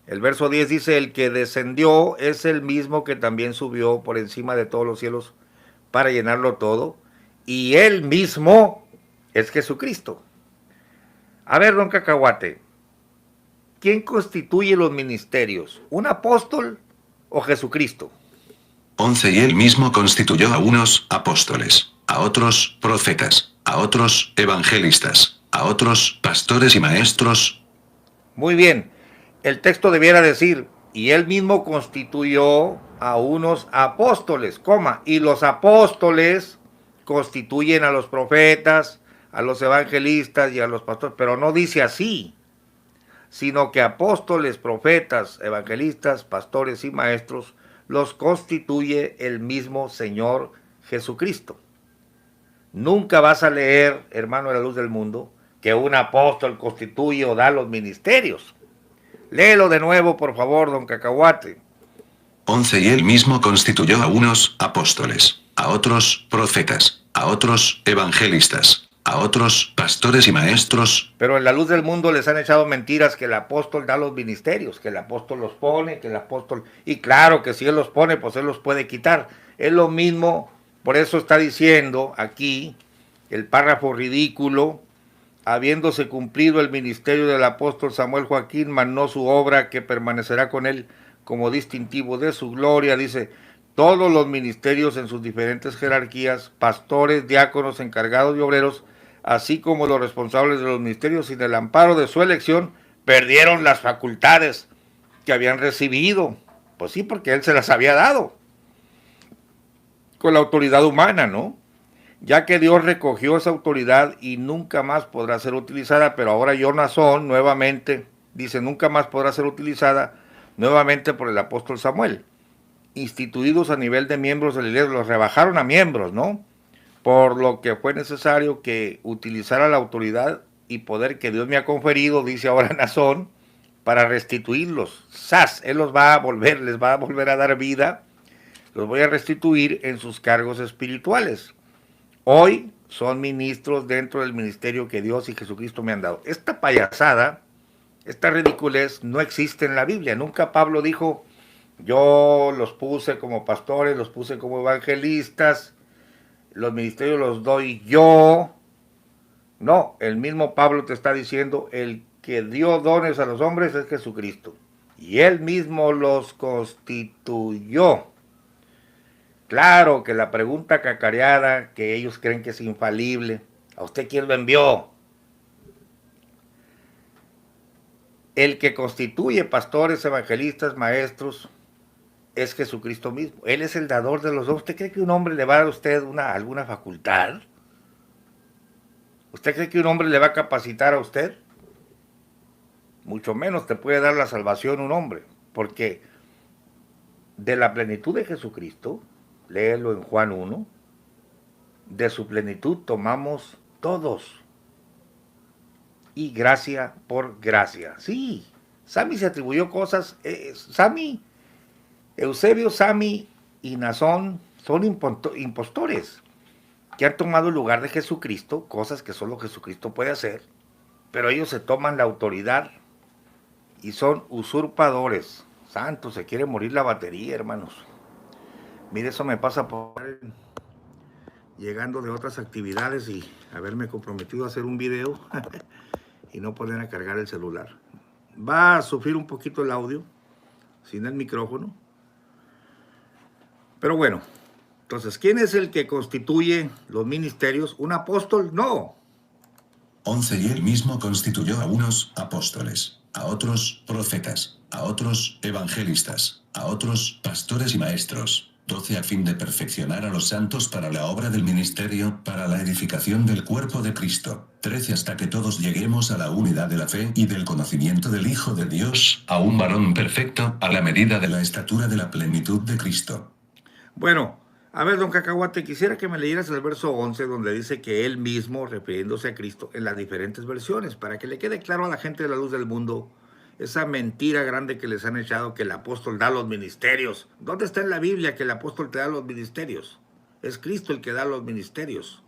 el verso 10 dice, el que descendió es el mismo que también subió por encima de todos los cielos para llenarlo todo. Y él mismo es Jesucristo. A ver, don Cacahuate, ¿quién constituye los ministerios? ¿Un apóstol o Jesucristo? 11 y él mismo constituyó a unos apóstoles, a otros profetas, a otros evangelistas, a otros pastores y maestros. Muy bien, el texto debiera decir, y él mismo constituyó a unos apóstoles, y los apóstoles constituyen a los profetas, a los evangelistas y a los pastores, pero no dice así, sino que apóstoles, profetas, evangelistas, pastores y maestros los constituye el mismo Señor Jesucristo. Nunca vas a leer, hermano de la luz del mundo, que un apóstol constituye o da los ministerios. Léelo de nuevo, por favor, don Cacahuate. 11 y él mismo constituyó a unos apóstoles, a otros profetas, a otros evangelistas, a otros pastores y maestros. Pero en la luz del mundo les han echado mentiras que el apóstol da los ministerios, que el apóstol los pone, que el apóstol... Y claro que si él los pone, pues él los puede quitar. Es lo mismo, por eso está diciendo aquí el párrafo ridículo, habiéndose cumplido el ministerio del apóstol Samuel Joaquín, mandó su obra que permanecerá con él como distintivo de su gloria, dice, todos los ministerios en sus diferentes jerarquías, pastores, diáconos, encargados y obreros, así como los responsables de los ministerios, sin el amparo de su elección, perdieron las facultades que habían recibido. Pues sí, porque él se las había dado con la autoridad humana, ¿no? Ya que Dios recogió esa autoridad y nunca más podrá ser utilizada, pero ahora Jonasón nuevamente, dice, nunca más podrá ser utilizada nuevamente por el apóstol Samuel. Instituidos a nivel de miembros de la iglesia, los rebajaron a miembros, ¿no? Por lo que fue necesario que utilizara la autoridad y poder que Dios me ha conferido, dice ahora Nazón, para restituirlos. Él los va a volver, les va a volver a dar vida, los voy a restituir en sus cargos espirituales. Hoy son ministros dentro del ministerio que Dios y Jesucristo me han dado. Esta payasada, esta ridiculez no existe en la Biblia. Nunca Pablo dijo, yo los puse como pastores, los puse como evangelistas, los ministerios los doy yo. No, el mismo Pablo te está diciendo, el que dio dones a los hombres es Jesucristo. Y él mismo los constituyó. Claro que la pregunta cacareada, que ellos creen que es infalible, ¿a usted quién lo envió? El que constituye pastores, evangelistas, maestros, es Jesucristo mismo. Él es el dador de los dones. ¿Usted cree que un hombre le va a dar a usted alguna facultad? ¿Usted cree que un hombre le va a capacitar a usted? Mucho menos te puede dar la salvación un hombre, porque de la plenitud de Jesucristo, léelo en Juan 1, de su plenitud tomamos todos, y gracia por gracia. Sí, Sammy se atribuyó cosas, Eusebio, Sammy y Nazón son impostores, que han tomado el lugar de Jesucristo, cosas que solo Jesucristo puede hacer, pero ellos se toman la autoridad y son usurpadores. Santo, se quiere morir la batería, hermanos. Mire, eso me pasa por llegando de otras actividades y haberme comprometido a hacer un video y no poner a cargar el celular. Va a sufrir un poquito el audio, sin el micrófono. Pero bueno, entonces, ¿quién es el que constituye los ministerios? ¿Un apóstol? No. 11 y él mismo constituyó a unos apóstoles, a otros profetas, a otros evangelistas, a otros pastores y maestros. 12 a fin de perfeccionar a los santos para la obra del ministerio, para la edificación del cuerpo de Cristo. 13 hasta que todos lleguemos a la unidad de la fe y del conocimiento del Hijo de Dios, a un varón perfecto, a la medida de la estatura de la plenitud de Cristo. Bueno, a ver, don Cacahuate, quisiera que me leyeras el verso 11, donde dice que él mismo, refiriéndose a Cristo, en las diferentes versiones, para que le quede claro a la gente de la luz del mundo esa mentira grande que les han echado, que el apóstol da los ministerios. ¿Dónde está en la Biblia que el apóstol te da los ministerios? Es Cristo el que da los ministerios.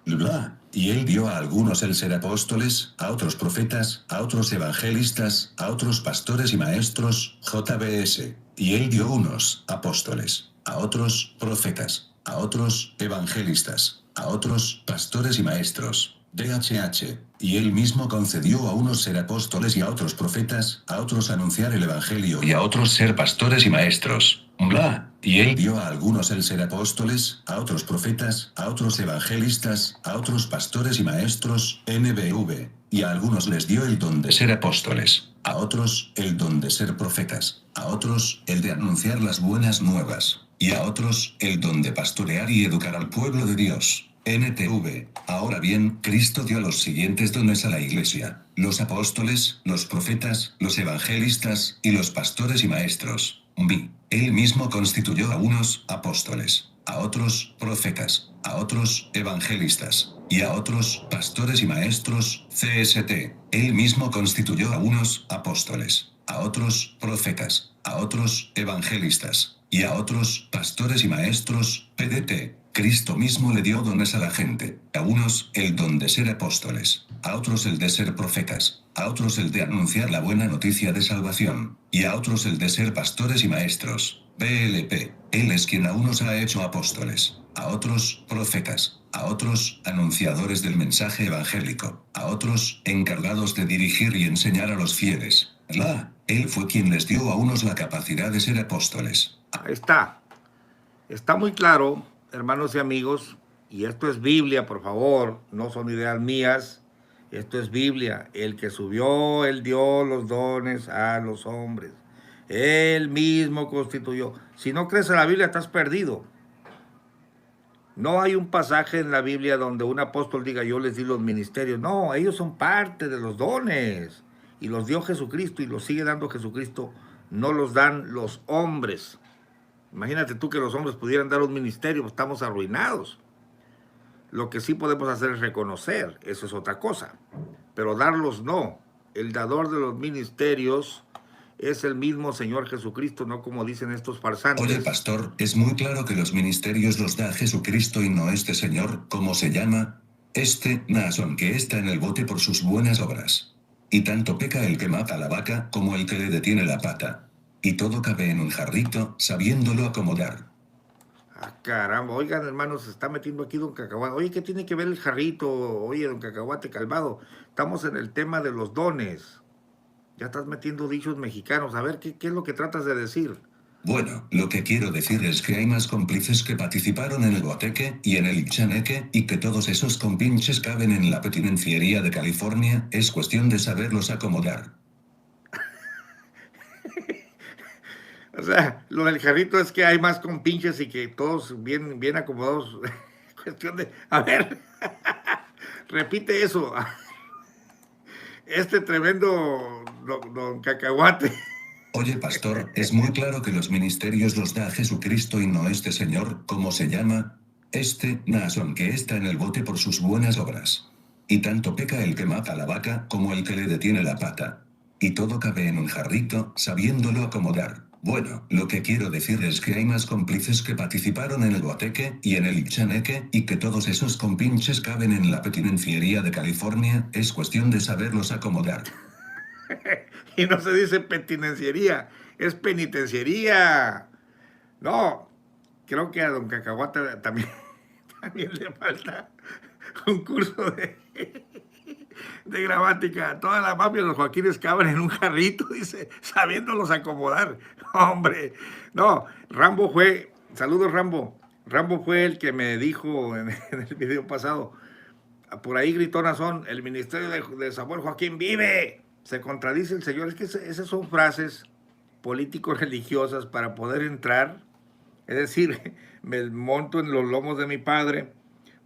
Bla. Y él dio a algunos el ser apóstoles, a otros profetas, a otros evangelistas, a otros pastores y maestros, JBS. Y él dio unos apóstoles, a otros profetas, a otros evangelistas, a otros pastores y maestros, DHH. Y él mismo concedió a unos ser apóstoles y a otros profetas, a otros anunciar el evangelio y a otros ser pastores y maestros. Bla. Y él dio a algunos el ser apóstoles, a otros profetas, a otros evangelistas, a otros pastores y maestros, NBV. Y a algunos les dio el don de ser apóstoles, a otros el don de ser profetas, a otros el de anunciar las buenas nuevas, y a otros el don de pastorear y educar al pueblo de Dios. NTV. Ahora bien, Cristo dio los siguientes dones a la iglesia: los apóstoles, los profetas, los evangelistas, y los pastores y maestros. B. Él mismo constituyó a unos apóstoles, a otros profetas, a otros evangelistas, y a otros pastores y maestros, CST. Él mismo constituyó a unos apóstoles, a otros profetas, a otros evangelistas, y a otros pastores y maestros, PDT. Cristo mismo le dio dones a la gente, a unos el don de ser apóstoles, a otros el de ser profetas, a otros el de anunciar la buena noticia de salvación, y a otros el de ser pastores y maestros, BLP. Él es quien a unos ha hecho apóstoles, a otros profetas, a otros anunciadores del mensaje evangélico, a otros encargados de dirigir y enseñar a los fieles. Él fue quien les dio a unos la capacidad de ser apóstoles. Ahí está. Está muy claro, hermanos y amigos, y esto es Biblia, por favor, no son ideas mías, esto es Biblia. El que subió, él dio los dones a los hombres. Él mismo constituyó. Si no crees en la Biblia, estás perdido. No hay un pasaje en la Biblia donde un apóstol diga, yo les di los ministerios. No, ellos son parte de los dones. Y los dio Jesucristo y los sigue dando Jesucristo. No los dan los hombres. Imagínate tú que los hombres pudieran dar un ministerio, pues estamos arruinados. Lo que sí podemos hacer es reconocer, eso es otra cosa. Pero darlos no. El dador de los ministerios es el mismo Señor Jesucristo, no como dicen estos farsantes. Oye, pastor, es muy claro que los ministerios los da Jesucristo y no este señor, ¿cómo se llama? Este Naasón, que está en el bote por sus buenas obras. Y tanto peca el que mata a la vaca como el que le detiene la pata. Y todo cabe en un jarrito, sabiéndolo acomodar. Ah, caramba, oigan, hermanos, se está metiendo aquí don Cacahuate. Oye, ¿qué tiene que ver el jarrito? Oye, don Cacahuate calmado. Estamos en el tema de los dones. Ya estás metiendo dichos mexicanos. A ver, ¿qué es lo que tratas de decir? Bueno, lo que quiero decir es que hay más cómplices que participaron en el Guateque y en el Ixaneque, y que todos esos compinches caben en la penitenciaría de California. Es cuestión de saberlos acomodar. O sea, lo del jarrito es que hay más compinches y que todos bien acomodados. Cuestión de... A ver, repite eso. Este tremendo don Cacahuate. Oye, pastor, es muy claro que los ministerios los da Jesucristo y no este señor, ¿cómo se llama? Este Naasón, que está en el bote por sus buenas obras. Y tanto peca el que mata a la vaca como el que le detiene la pata. Y todo cabe en un jarrito, sabiéndolo acomodar. Bueno, lo que quiero decir es que hay más cómplices que participaron en el Guateque y en el Ixaneque, y que todos esos compinches caben en la penitenciaría de California. Es cuestión de saberlos acomodar. Y no se dice penitenciaría, es penitenciaría. No, creo que a don Cacahuate también le falta un curso de gramática. Toda la mafia de los Joaquines caben en un jarrito, dice, sabiéndolos acomodar. Hombre, no, Rambo fue, saludos Rambo, Rambo fue el que me dijo en el video pasado, por ahí gritó Naasón, el ministerio de Samuel Joaquín vive. se contradice el Señor. Es que esas son frases político-religiosas para poder entrar. Es decir, me monto en los lomos de mi padre,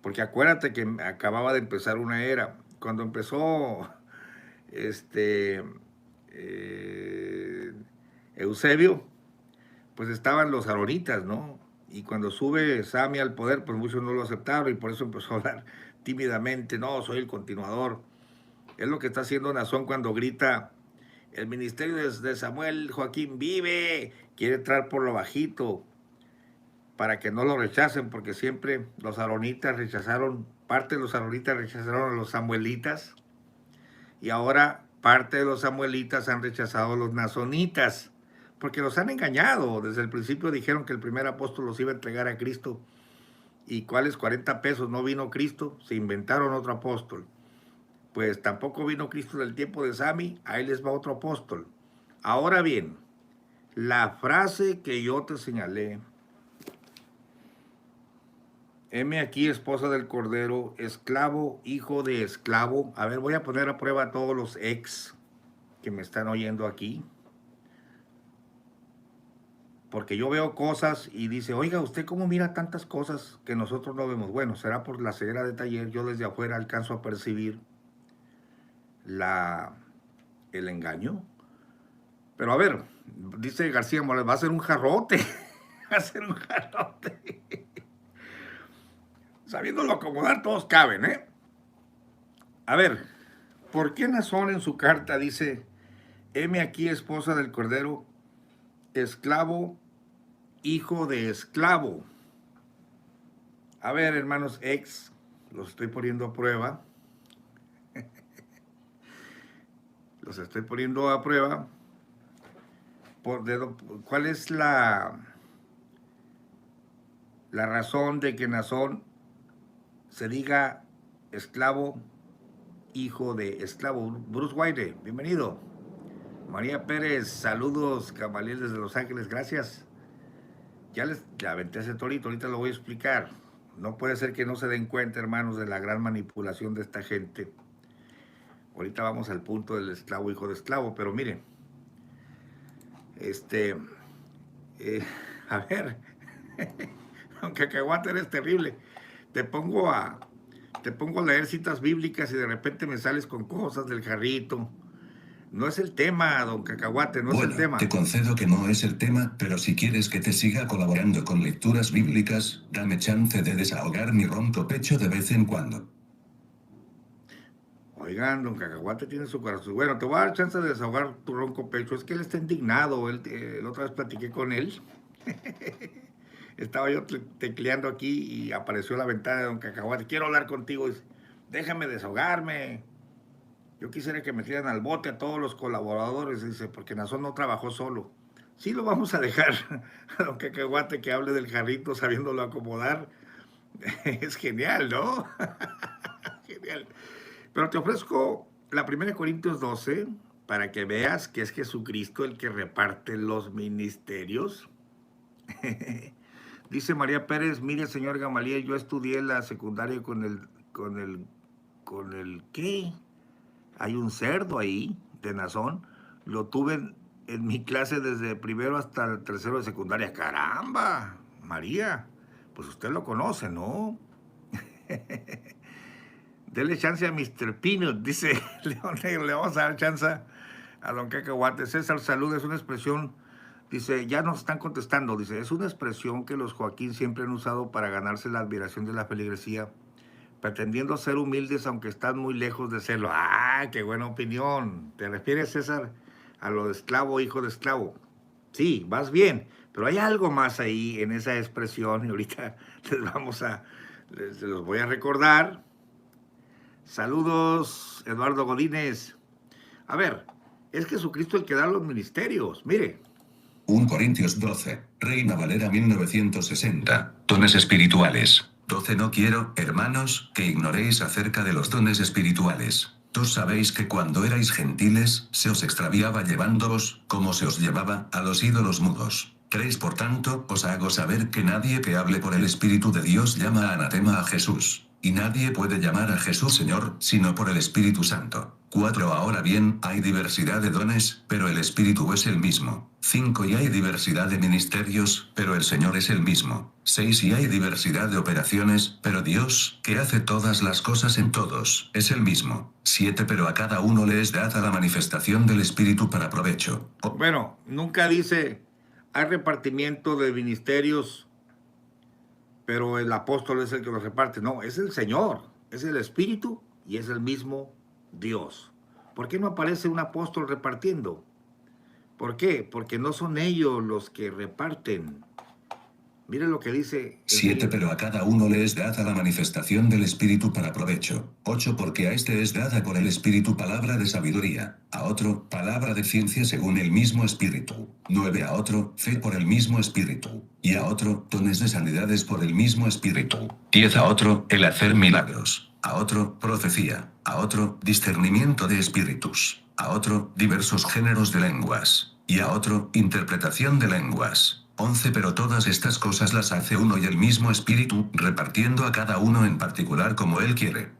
porque acuérdate que acababa de empezar una era. Cuando empezó Eusebio, pues estaban los aronitas, ¿no? Y cuando sube Sami al poder, pues muchos no lo aceptaron y por eso empezó a hablar tímidamente. No, soy el continuador. Es lo que está haciendo Nazón cuando grita: el ministerio de Samuel Joaquín vive. Quiere entrar por lo bajito para que no lo rechacen, porque siempre los aronitas rechazaron, parte de los aronitas rechazaron a los samuelitas, y ahora parte de los samuelitas han rechazado a los nazonitas, porque los han engañado. Desde el principio dijeron que el primer apóstol los iba a entregar a Cristo. ¿Y cuáles 40 pesos? No vino Cristo, se inventaron otro apóstol. Pues tampoco vino Cristo del tiempo de Sami, ahí les va otro apóstol. Ahora bien, la frase que yo te señalé: heme aquí, esposa del Cordero, esclavo, hijo de esclavo. A ver, voy a poner a prueba a todos los ex que me están oyendo aquí, porque yo veo cosas y dice: oiga, ¿usted cómo mira tantas cosas que nosotros no vemos? Bueno, será por la ceguera de taller. Yo desde afuera alcanzo a percibir el engaño. Pero a ver, dice García Morales, va a ser un jarrote. Va a ser un jarrote. Sabiéndolo acomodar, todos caben, ¿eh? A ver, ¿por qué Nazón en su carta dice: heme aquí, esposa del Cordero, esclavo, hijo de esclavo? A ver, hermanos ex, los estoy poniendo a prueba. Los estoy poniendo a prueba. ¿Cuál es la razón de que Nazón se diga esclavo, hijo de esclavo? Bruce White, bienvenido. María Pérez, saludos. Gamaliel desde Los Ángeles, gracias. Ya aventé ese torito, ahorita lo voy a explicar. No puede ser que no se den cuenta, hermanos, de la gran manipulación de esta gente. Ahorita vamos al punto del esclavo, hijo de esclavo, pero miren, a ver, aunque Cacahuate eres terrible, te pongo a leer citas bíblicas y de repente me sales con cosas del jarrito. No es el tema, don Cacahuate, no es el tema. Te concedo que no es el tema, pero si quieres que te siga colaborando con lecturas bíblicas, dame chance de desahogar mi ronco pecho de vez en cuando. Oigan, don Cacahuate tiene su corazón. Bueno, te voy a dar chance de desahogar tu ronco pecho. Es que él está indignado. La otra vez platiqué con él. Estaba yo tecleando aquí y apareció la ventana de don Cacahuate. Quiero hablar contigo. Dice: déjame desahogarme. Yo quisiera que metieran al bote a todos los colaboradores. Dice, porque Nazón no trabajó solo. Sí, lo vamos a dejar a don Cacahuate que hable del jarrito sabiéndolo acomodar. Es genial, ¿no? Genial. Pero te ofrezco la 1 Corintios 12 para que veas que es Jesucristo el que reparte los ministerios. Dice María Pérez: mire, señor Gamaliel, yo estudié la secundaria con el ¿qué? Hay un cerdo ahí de Nazón. Lo tuve en mi clase desde primero hasta el tercero de secundaria. ¡Caramba! María, pues usted lo conoce, ¿no? Dele chance a Mr. Peanut, dice León Negro. Le vamos a dar chance a don Cacahuate. César, salud, es una expresión, dice, ya nos están contestando, dice, es una expresión que los Joaquín siempre han usado para ganarse la admiración de la feligresía, pretendiendo ser humildes aunque están muy lejos de serlo. ¡Ah, qué buena opinión! ¿Te refieres, César, a lo de esclavo, hijo de esclavo? Sí, vas bien, pero hay algo más ahí en esa expresión y ahorita les los voy a recordar. Saludos, Eduardo Godínez. A ver, es Jesucristo el que da los ministerios, mire. 1 Corintios 12, Reina Valera 1960, dones espirituales. 12 No quiero, hermanos, que ignoréis acerca de los dones espirituales. Todos sabéis que cuando erais gentiles, se os extraviaba llevándoos, como se os llevaba, a los ídolos mudos. 3 Por tanto, os hago saber que nadie que hable por el Espíritu de Dios llama anatema a Jesús. Y nadie puede llamar a Jesús Señor, sino por el Espíritu Santo. 4. Ahora bien, hay diversidad de dones, pero el Espíritu es el mismo. 5. Y hay diversidad de ministerios, pero el Señor es el mismo. 6. Y hay diversidad de operaciones, pero Dios, que hace todas las cosas en todos, es el mismo. 7. Pero a cada uno le es dada la manifestación del Espíritu para provecho. Bueno, nunca dice, hay repartimiento de ministerios, pero el apóstol es el que los reparte. No, es el Señor, es el Espíritu y es el mismo Dios. ¿Por qué no aparece un apóstol repartiendo? ¿Por qué? Porque no son ellos los que reparten. Miren lo que dice. 7. Pero a cada uno le es dada la manifestación del Espíritu para provecho. 8. Porque a este es dada por el Espíritu palabra de sabiduría, a otro, palabra de ciencia según el mismo Espíritu. 9. A otro, fe por el mismo Espíritu. Y a otro, dones de sanidades por el mismo Espíritu. 10. A otro, el hacer milagros. A otro, profecía. A otro, discernimiento de espíritus. A otro, diversos géneros de lenguas. Y a otro, interpretación de lenguas. 11. Pero todas estas cosas las hace uno y el mismo Espíritu, repartiendo a cada uno en particular como Él quiere.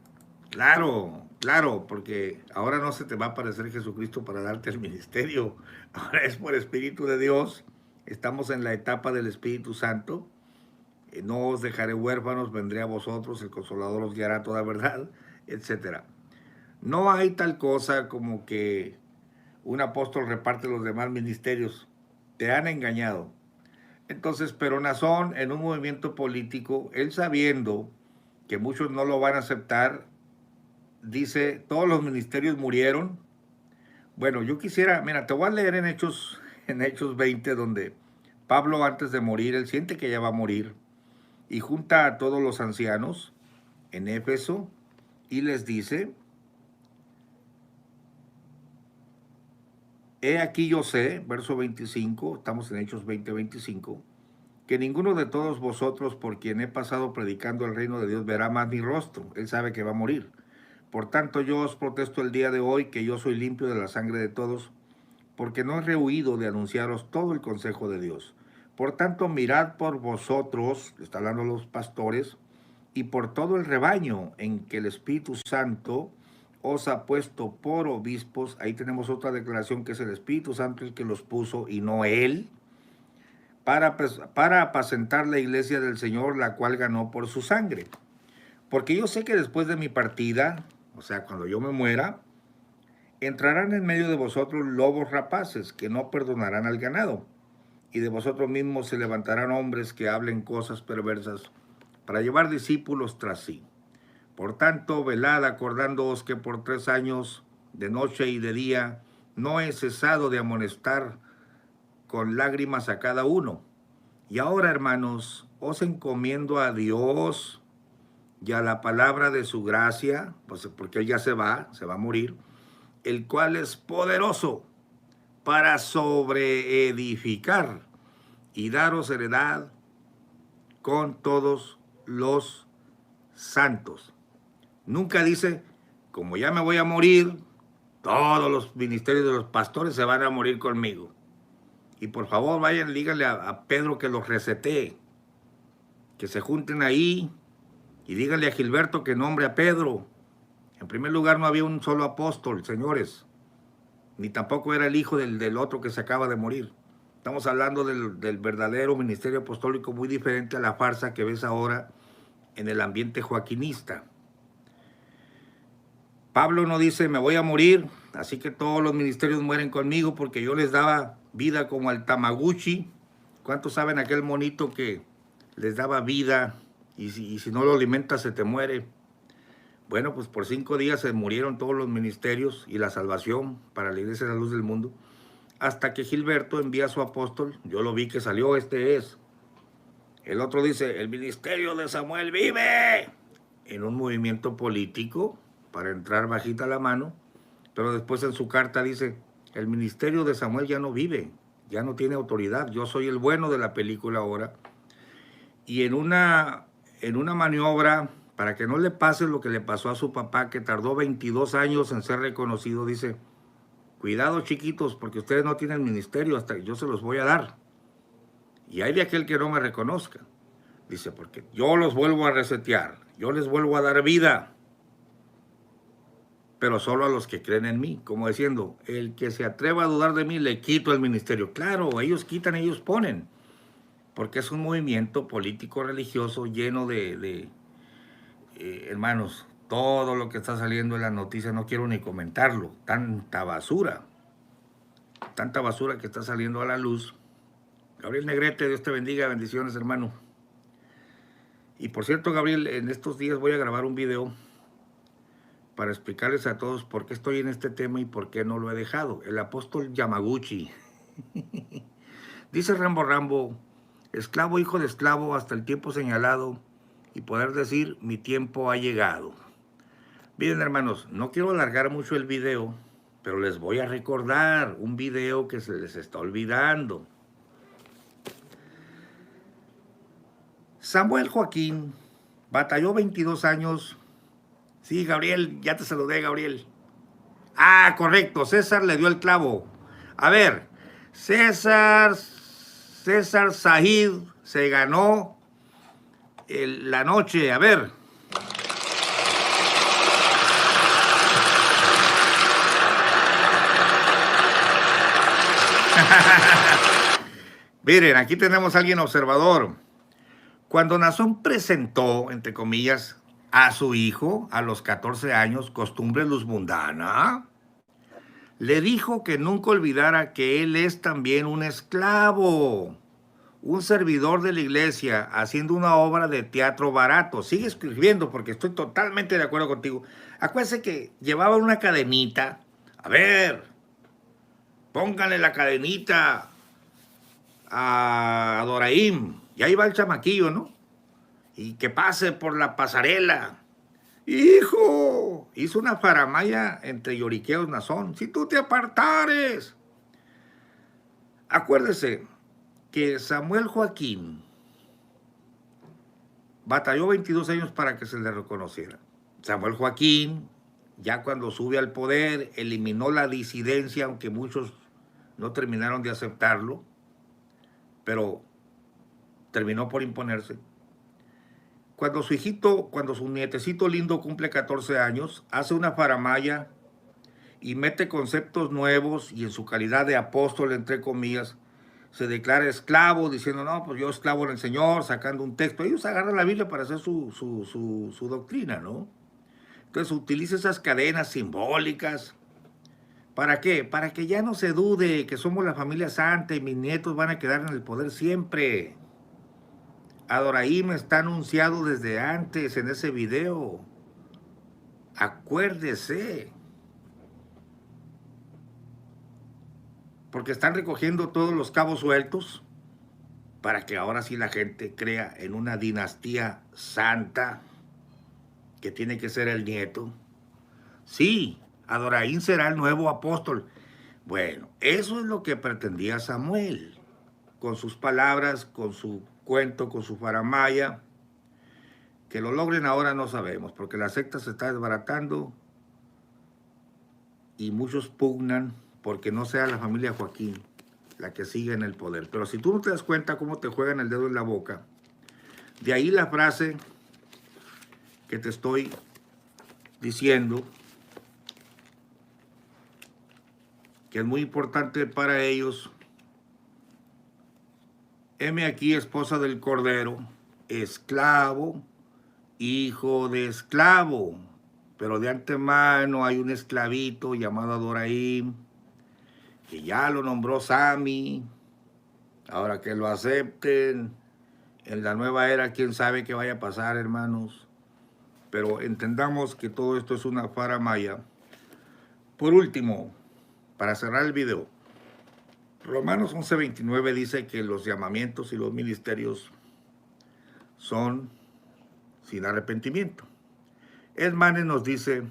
Claro, claro, porque ahora no se te va a aparecer Jesucristo para darte el ministerio. Ahora es por Espíritu de Dios. Estamos en la etapa del Espíritu Santo. No os dejaré huérfanos, vendré a vosotros, el Consolador os guiará toda verdad, etc. No hay tal cosa como que un apóstol reparte los demás ministerios. Te han engañado. Entonces, pero Nazón, en un movimiento político, él sabiendo que muchos no lo van a aceptar, dice, todos los ministerios murieron. Bueno, yo quisiera, mira, te voy a leer en Hechos 20, donde Pablo, antes de morir, él siente que ya va a morir, y junta a todos los ancianos en Éfeso y les dice, he aquí yo sé, verso 25, estamos en Hechos 20:25, que ninguno de todos vosotros por quien he pasado predicando el reino de Dios verá más mi rostro. Él sabe que va a morir. Por tanto, yo os protesto el día de hoy que yo soy limpio de la sangre de todos, porque no he rehuido de anunciaros todo el consejo de Dios. Por tanto, mirad por vosotros, está hablando los pastores, y por todo el rebaño en que el Espíritu Santo os ha puesto por obispos. Ahí tenemos otra declaración, que es el Espíritu Santo el que los puso y no él, para apacentar la iglesia del Señor, la cual ganó por su sangre. Porque yo sé que después de mi partida, o sea, cuando yo me muera, entrarán en medio de vosotros lobos rapaces que no perdonarán al ganado, y de vosotros mismos se levantarán hombres que hablen cosas perversas para llevar discípulos tras sí. Por tanto, velad, acordándoos que por 3 años, de noche y de día, no he cesado de amonestar con lágrimas a cada uno. Y ahora, hermanos, os encomiendo a Dios y a la palabra de su gracia, pues porque él ya se va a morir, el cual es poderoso para sobreedificar y daros heredad con todos los santos. Nunca dice, como ya me voy a morir, todos los ministerios de los pastores se van a morir conmigo. Y por favor, vayan, díganle a Pedro que los resetee, que se junten ahí, y díganle a Gilberto que nombre a Pedro. En primer lugar, no había un solo apóstol, señores, ni tampoco era el hijo del otro que se acaba de morir. Estamos hablando del verdadero ministerio apostólico, muy diferente a la farsa que ves ahora en el ambiente joaquinista. Pablo no dice, me voy a morir, así que todos los ministerios mueren conmigo, porque yo les daba vida como al Tamaguchi. ¿Cuántos saben aquel monito que les daba vida y si no lo alimentas se te muere? Bueno, pues por 5 días se murieron todos los ministerios y la salvación para la iglesia de la luz del mundo, hasta que Gilberto envía a su apóstol. Yo lo vi que salió, este es. El otro dice, el ministerio de Samuel vive, en un movimiento político para entrar bajita la mano, pero después en su carta dice, el ministerio de Samuel ya no vive, ya no tiene autoridad, yo soy el bueno de la película ahora. Y en una maniobra, para que no le pase lo que le pasó a su papá, que tardó 22 años en ser reconocido, dice, cuidado chiquitos, porque ustedes no tienen ministerio, hasta que yo se los voy a dar. Y hay de aquel que no me reconozca. Dice, porque yo los vuelvo a resetear, yo les vuelvo a dar vida, pero solo a los que creen en mí, como diciendo, el que se atreva a dudar de mí, le quito el ministerio. Claro, ellos quitan, ellos ponen, porque es un movimiento político religioso lleno de hermanos, todo lo que está saliendo en las noticias, no quiero ni comentarlo, tanta basura que está saliendo a la luz. Gabriel Negrete, Dios te bendiga, bendiciones, hermano. Y por cierto, Gabriel, en estos días voy a grabar un video para explicarles a todos por qué estoy en este tema y por qué no lo he dejado. El apóstol Yamaguchi. Dice Rambo, esclavo, hijo de esclavo, hasta el tiempo señalado, y poder decir, mi tiempo ha llegado. Miren, hermanos, no quiero alargar mucho el video, pero les voy a recordar un video que se les está olvidando. Samuel Joaquín batalló 22 años. Sí, Gabriel, ya te saludé, Gabriel. Ah, correcto, César le dio el clavo. A ver, César Said se ganó la noche. A ver. Miren, aquí tenemos a alguien observador. Cuando Nazón presentó, entre comillas, a su hijo a los 14 años, costumbre luz mundana, le dijo que nunca olvidara que él es también un esclavo, un servidor de la iglesia, haciendo una obra de teatro barato. Sigue escribiendo porque estoy totalmente de acuerdo contigo. Acuérdense que llevaba una cadenita. A ver, pónganle la cadenita a Doraim. Y ahí va el chamaquillo, ¿no? Y que pase por la pasarela. ¡Hijo! Hizo una faramaya entre lloriqueos Nazón. Si tú te apartares. Acuérdese que Samuel Joaquín batalló 22 años para que se le reconociera. Samuel Joaquín, ya cuando sube al poder, eliminó la disidencia, aunque muchos no terminaron de aceptarlo, pero terminó por imponerse. Cuando su nietecito lindo cumple 14 años, hace una faramaya y mete conceptos nuevos, y en su calidad de apóstol, entre comillas, se declara esclavo, diciendo, no, pues yo esclavo del Señor, sacando un texto. Ellos agarran la Biblia para hacer su doctrina, ¿no? Entonces utiliza esas cadenas simbólicas. ¿Para qué? Para que ya no se dude que somos la familia santa y mis nietos van a quedar en el poder siempre. Adoraim está anunciado desde antes en ese video. Acuérdese. Porque están recogiendo todos los cabos sueltos para que ahora sí la gente crea en una dinastía santa que tiene que ser el nieto. Sí, Adoraim será el nuevo apóstol. Bueno, eso es lo que pretendía Samuel, con sus palabras, con su cuento, con su faramaya. Que lo logren ahora no sabemos, porque la secta se está desbaratando y muchos pugnan porque no sea la familia Joaquín la que sigue en el poder. Pero si tú no te das cuenta cómo te juegan el dedo en la boca, de ahí la frase que te estoy diciendo, que es muy importante para ellos. Heme aquí, esposa del Cordero, esclavo, hijo de esclavo. Pero de antemano hay un esclavito llamado Adoraim, que ya lo nombró Sami. Ahora que lo acepten, en la nueva era, quién sabe qué vaya a pasar, hermanos. Pero entendamos que todo esto es una faramaya. Por último, para cerrar el video, Romanos 11:29 dice que los llamamientos y los ministerios son sin arrepentimiento. Esmanes nos dice,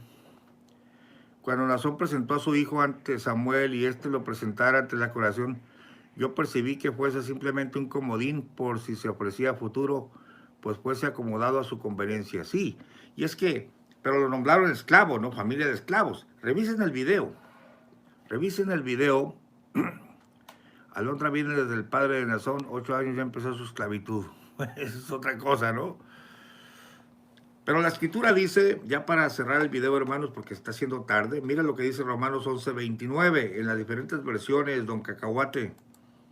cuando Nazón presentó a su hijo ante Samuel y éste lo presentara ante la congregación, yo percibí que fuese simplemente un comodín por si se ofrecía futuro, pues fuese acomodado a su conveniencia. Sí, y es que, pero lo nombraron esclavo, ¿no? Familia de esclavos. Revisen el video. Alondra viene desde el padre de Nazón, 8 años ya empezó su esclavitud. Eso es otra cosa, ¿no? Pero la escritura dice, ya para cerrar el video, hermanos, porque está haciendo tarde, mira lo que dice Romanos 11:29, en las diferentes versiones, don Cacahuate.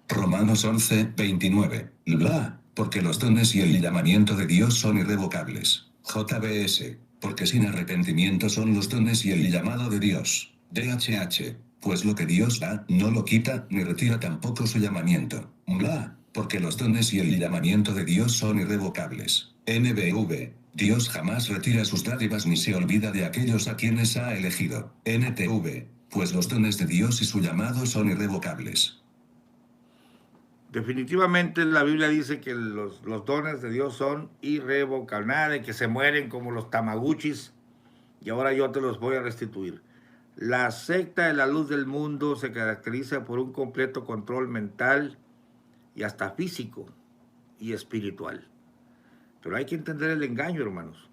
Romanos 11:29. Bla, porque los dones y el llamamiento de Dios son irrevocables. JBS, porque sin arrepentimiento son los dones y el llamado de Dios. DHH, pues lo que Dios da, no lo quita, ni retira tampoco su llamamiento. Bla, porque los dones y el llamamiento de Dios son irrevocables. NBV, Dios jamás retira sus dádivas ni se olvida de aquellos a quienes ha elegido. NTV, pues los dones de Dios y su llamado son irrevocables. Definitivamente la Biblia dice que los dones de Dios son irrevocables, nada de que se mueren como los tamaguchis y ahora yo te los voy a restituir. La secta de la luz del mundo se caracteriza por un completo control mental y hasta físico y espiritual. Pero hay que entender el engaño, hermanos.